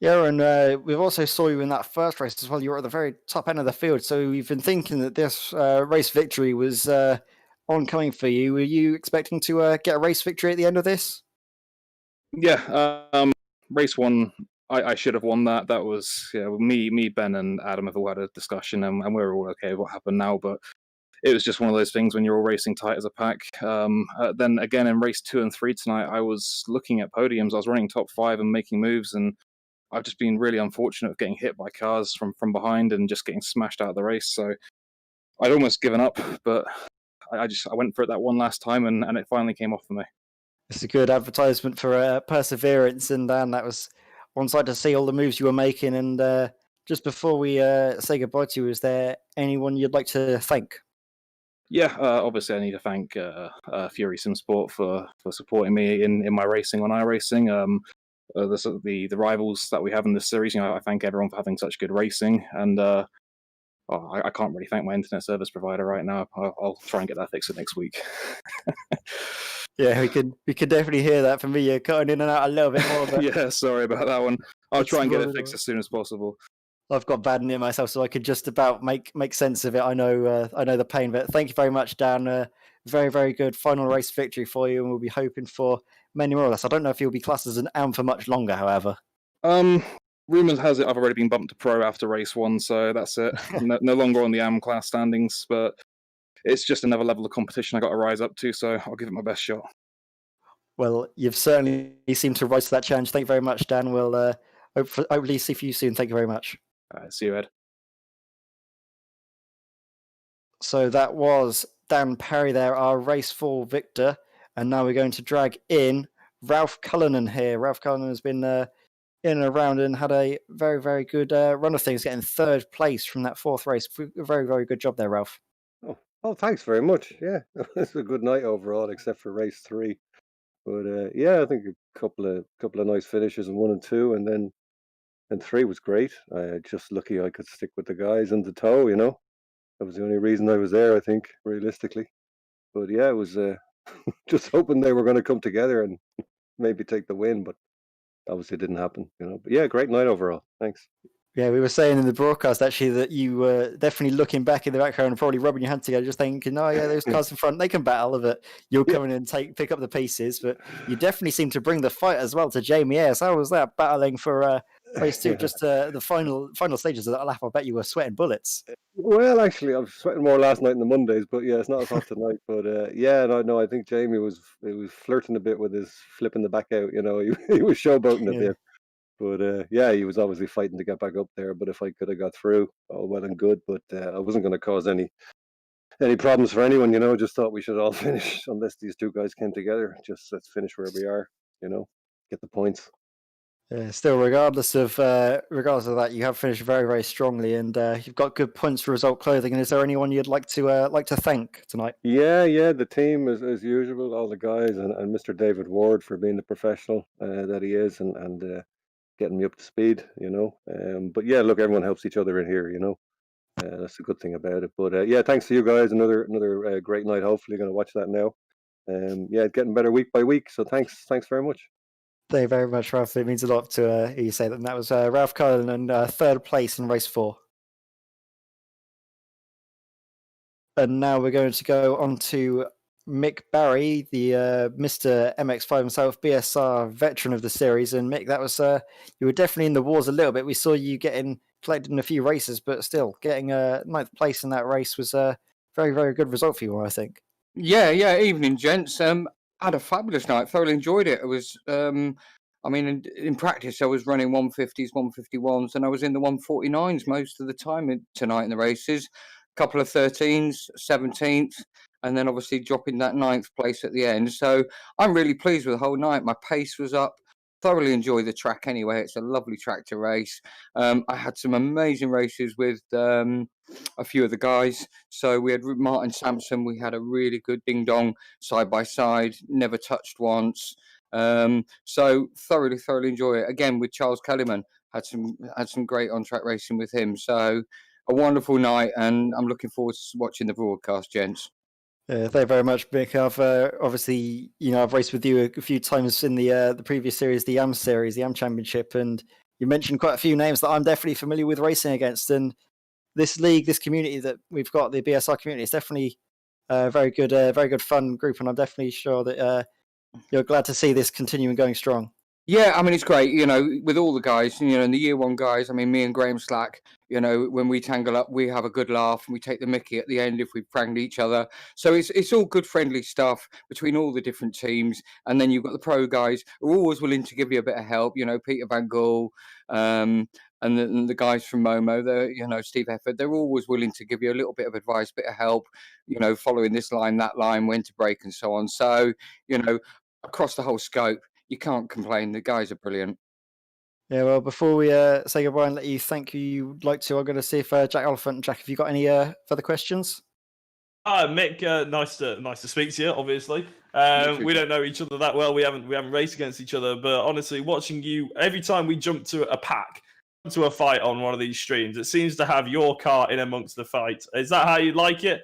Yeah, and we've also saw you in that first race as well. You were at the very top end of the field, so we've been thinking that this race victory was oncoming for you. Were you expecting to get a race victory at the end of this? Yeah, race 1, I should have won that. That was me, Ben, and Adam have all had a discussion, and we're all okay with what happened now. But it was just one of those things when you're all racing tight as a pack. Then again in race 2 and 3 tonight, I was looking at podiums. I was running top 5 and making moves, and I've just been really unfortunate of getting hit by cars from behind and just getting smashed out of the race. So I'd almost given up, but I went for it that one last time, and it finally came off for me. It's a good advertisement for perseverance, and Dan, that was one side to see all the moves you were making. And just before we say goodbye to you, is there anyone you'd like to thank? Yeah, obviously I need to thank Fury Sim Sport for supporting me in my racing on iRacing. The rivals that we have in this series, I thank everyone for having such good racing, and I can't really thank my internet service provider right now. I'll try and get that fixed next week. Yeah, we could definitely hear that from me. You're cutting in and out a little bit more, but Yeah, sorry about that one. I'll try and get it more fixed as soon as possible. I've got bad near myself, so I could just about make sense of it. I know the pain, but thank you very much, Dan. Very, very good final race victory for you, and we'll be hoping for many more of us. I don't know if you'll be classed as an AM for much longer, however. Rumors has it I've already been bumped to pro after race 1, so that's it. No longer on the AM class standings, but it's just another level of competition I got to rise up to, so I'll give it my best shot. Well, you've certainly seemed to rise to that challenge. Thank you very much, Dan. We'll hopefully see you soon. Thank you very much. See you, Ed. So that was Dan Parry there, our race 4 victor. And now we're going to drag in Ralph Cullinan here. Ralph Cullinan has been in and around and had a very, very good run of things, getting 3rd place from that 4th race. Very, very good job there, Ralph. Oh, thanks very much. Yeah, it was a good night overall, except for race 3. But yeah, I think a couple of nice finishes in 1 and 2, and 3 was great. Just lucky I could stick with the guys in the tow. That was the only reason I was there, I think, realistically. But yeah, it was just hoping they were going to come together and maybe take the win, but obviously it didn't happen. But yeah, great night overall. Thanks. Yeah, we were saying in the broadcast actually that you were definitely looking back in the background and probably rubbing your hands together, just thinking, "Oh yeah, those cars in front, they can battle of it." You'll come in and pick up the pieces, but you definitely seem to bring the fight as well to Jamie Ayres. How was that battling for race 2? Yeah. Just the final stages of that lap. I bet you were sweating bullets. Well, actually, I was sweating more last night than the Mondays, but yeah, it's not as hot tonight. But yeah, no, I think Jamie was flirting a bit with his flipping the back out. He was showboating a Yeah. bit. But yeah, he was obviously fighting to get back up there. But if I could have got through, all well and good. But I wasn't going to cause any problems for anyone. Just thought we should all finish unless these two guys came together. Just let's finish where we are. Get the points. Still, regardless of that, you have finished very, very strongly, and you've got good points for Result Clothing. And is there anyone you'd like to thank tonight? Yeah, the team as usual, all the guys, and Mr. David Ward for being the professional that he is, and getting me up to speed. But yeah, look, everyone helps each other in here. That's a good thing about it. But yeah, thanks to you guys. Another great night. Hopefully, going to watch that now. Yeah, getting better week by week. So thanks very much. Thank you very much, Ralph. It means a lot to hear you say that. And that was Ralph Cullen and 3rd place in race 4. And now we're going to go on to Mick Barry, the Mr. MX5 himself, BSR veteran of the series. And Mick, that was you were definitely in the wars a little bit. We saw you collected in a few races, but still getting 9th place in that race was a very, very good result for you, I think. Yeah. Evening, gents. Had a fabulous night. Thoroughly enjoyed it. It was, I mean, in practice, I was running 150s, 151s, and I was in the 149s most of the time tonight in the races. A couple of 13s, 17th, and then obviously dropping that 9th place at the end. So I'm really pleased with the whole night. My pace was up. Thoroughly enjoy the track anyway. It's a lovely track to race. I had some amazing races with a few of the guys. So we had Martin Sampson. We had a really good ding dong side by side, never touched once. So thoroughly enjoy it. Again with Charles Kellyman, had some great on track racing with him. So a wonderful night, and I'm looking forward to watching the broadcast, gents. Thank you very much, Mick. I've obviously, I've raced with you a few times in the previous series, the AM series, the AM Championship, and you mentioned quite a few names that I'm definitely familiar with racing against. And this league, this community that we've got, the BSR community, is definitely a very good fun group, and I'm definitely sure that you're glad to see this continuing going strong. Yeah, I mean, it's great, with all the guys, and the year 1 guys, I mean, me and Graham Slack, when we tangle up, we have a good laugh and we take the mickey at the end if we pranked each other. So it's all good, friendly stuff between all the different teams. And then you've got the pro guys who are always willing to give you a bit of help, Peter Van Gool, and the guys from Momo, Steve Efford, they're always willing to give you a little bit of advice, bit of help, following this line, that line, when to brake and so on. So, across the whole scope, you can't complain. The guys are brilliant. Yeah, well, before we say goodbye and let you thank you'd like to, I'm going to see if Jack Elephant and Jack, have you got any further questions? Mick, nice to speak to you. Obviously, too, we Jack. don't know each other that well. We haven't raced against each other, but honestly, watching you every time we jump to a pack, to a fight on one of these streams, it seems to have your car in amongst the fight. Is that how you like it?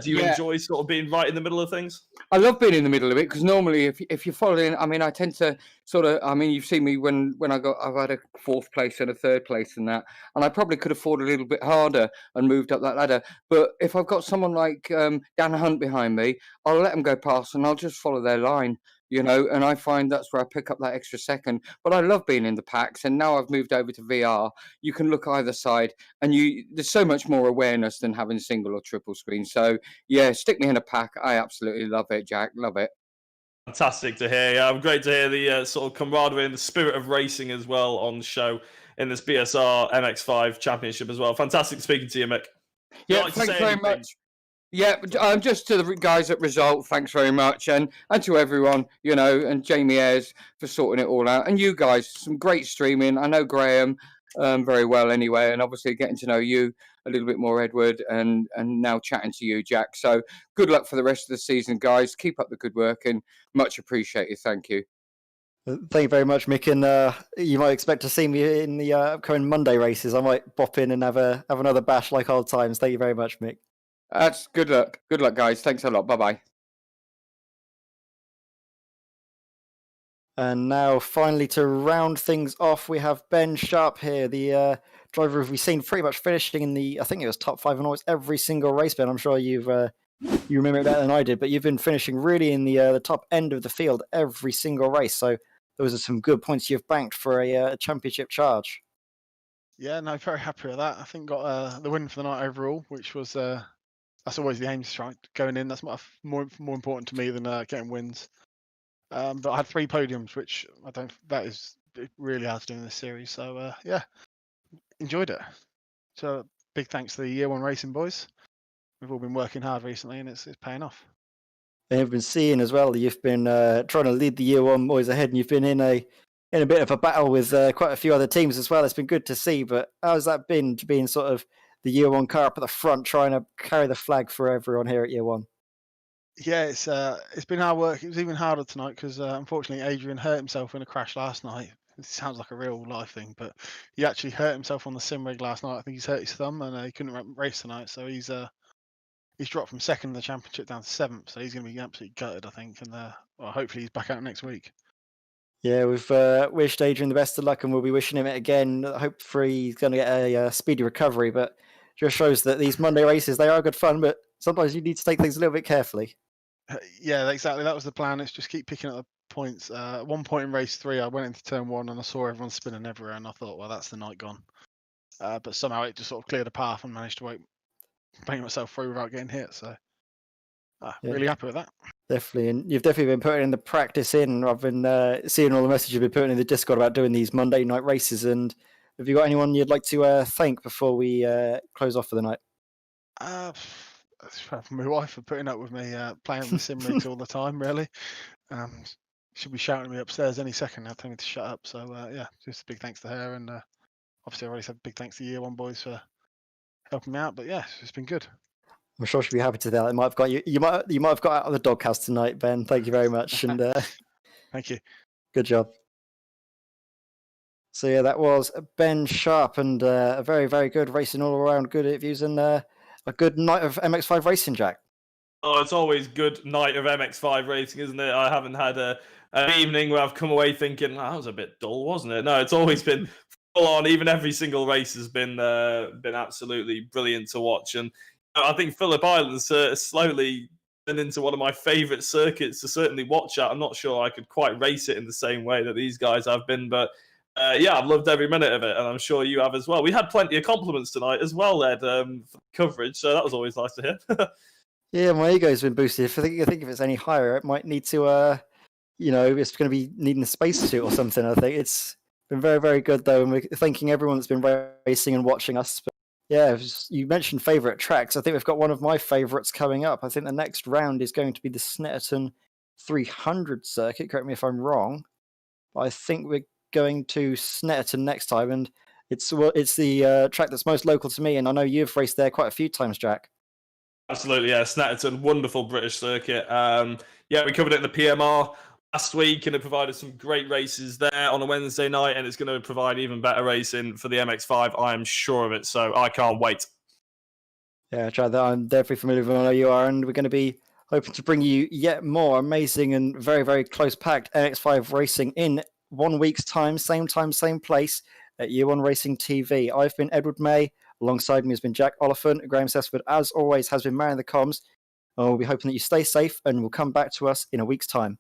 Do you Yeah. enjoy sort of being right in the middle of things? I love being in the middle of it because normally, if you're following, I mean, I tend to sort of, I mean, you've seen me when I've had a 4th place and a 3rd place and that, and I probably could have fought a little bit harder and moved up that ladder. But if I've got someone like Dan Hunt behind me, I'll let them go past and I'll just follow their line, you know. And I find that's where I pick up that extra second. But I love being in the packs, and now I've moved over to VR. You can look either side, and there's so much more awareness than having single or triple screen. So yeah, stick me in a pack. I absolutely love it, Jack. Love it. Fantastic to hear. Yeah, great to hear the sort of camaraderie and the spirit of racing as well on the show in this BSR MX5 Championship as well. Fantastic speaking to you, Mick. Yeah, thanks very much. Yeah, just to the guys at Result, thanks very much, and to everyone, you know, and Jamie Ayres for sorting it all out, and you guys, some great streaming. I know Graham very well anyway, and obviously getting to know you a little bit more, Edward, and now chatting to you, Jack. So good luck for the rest of the season, guys. Keep up the good work, and much appreciated. Thank you. Thank you very much, Mick, and you might expect to see me in the upcoming Monday races. I might pop in and have another bash like old times. Thank you very much, Mick. That's good luck. Good luck, guys. Thanks a lot. Bye-bye. And now, finally, to round things off, we have Ben Sharp here, the driver we've seen pretty much finishing in the, I think it was top 5 in almost every single race, Ben. I'm sure you remember it better than I did, but you've been finishing really in the top end of the field every single race. So those are some good points you've banked for a championship charge. Yeah, no, very happy with that. I think got the win for the night overall, which was that's always the aim, right? Going in, that's more important to me than getting wins. But I had 3 podiums, which that is really hard to do in this series. So yeah, enjoyed it. So big thanks to the Year 1 Racing boys. We've all been working hard recently, and it's paying off. And you've been seeing as well, you've been trying to lead the Year 1 boys ahead, and you've been in a bit of a battle with quite a few other teams as well. It's been good to see, but how's that been to be in sort of the Year 1 car up at the front, trying to carry the flag for everyone here at Year 1? Yeah, it's been hard work. It was even harder tonight because unfortunately Adrian hurt himself in a crash last night. It sounds like a real life thing, but he actually hurt himself on the sim rig last night. I think he's hurt his thumb, and he couldn't race tonight. So he's dropped from 2nd in the championship down to 7th. So he's going to be absolutely gutted, I think. And well, hopefully he's back out next week. Yeah, we've wished Adrian the best of luck, and we'll be wishing him it again. Hopefully he's going to get a speedy recovery, but just shows that these Monday races, they are good fun, but sometimes you need to take things a little bit carefully. Yeah, exactly. That was the plan. It's just keep picking up the points. At one point in race 3, I went into turn 1 and I saw everyone spinning everywhere, and I thought, well, that's the night gone. But somehow it just sort of cleared a path and managed to bang myself through without getting hit. So Yeah. really happy with that. Definitely, and you've definitely been putting in the practice in. I've been seeing all the messages you've been putting in the Discord about doing these Monday night races. And have you got anyone you'd like to thank before we close off for the night? My wife for putting up with me playing with the sim rigs all the time, really. She'll be shouting at me upstairs any second now, telling me to shut up. So yeah, just a big thanks to her, and obviously I already said big thanks to Year 1 boys for helping me out. But yeah, it's been good. I'm sure she'll be happy to that. I might have got you. You might have got out of the doghouse tonight, Ben. Thank you very much, and Thank you. good job. So yeah, that was Ben Sharp, and a very, very good racing all around, good interviews, and a good night of MX5 racing, Jack. Oh, it's always good night of MX5 racing, isn't it? I haven't had an evening where I've come away thinking, that was a bit dull, wasn't it? No, it's always been full on. Even every single race has been absolutely brilliant to watch. And I think Phillip Island's slowly turned into one of my favourite circuits to certainly watch at. I'm not sure I could quite race it in the same way that these guys have been, but yeah, I've loved every minute of it, and I'm sure you have as well. We had plenty of compliments tonight as well, Ed, for the coverage, so that was always nice to hear. Yeah, my ego's been boosted. I think if it's any higher, it might need to, it's going to be needing a spacesuit or something. I think it's been very, very good though, and we're thanking everyone that's been racing and watching us. But yeah, you mentioned favourite tracks. I think we've got one of my favourites coming up. I think the next round is going to be the Snetterton 300 circuit. Correct me if I'm wrong. But I think we're going to Snetterton next time, and it's the track that's most local to me, and I know you've raced there quite a few times, Jack. Absolutely, yeah. Snetterton, wonderful British circuit. Yeah, we covered it in the PMR last week, and it provided some great races there on a Wednesday night, and it's going to provide even better racing for the MX5. I am sure of it, so I can't wait. Yeah, Chad, I'm definitely familiar with where you are, and we're going to be hoping to bring you yet more amazing and very, very close packed MX5 racing in 1 week's time, same place at U1 Racing TV. I've been Edward May. Alongside me has been Jack Oliphant. Graham Sessford, as always, has been manning the comms. And we'll be hoping that you stay safe and will come back to us in a week's time.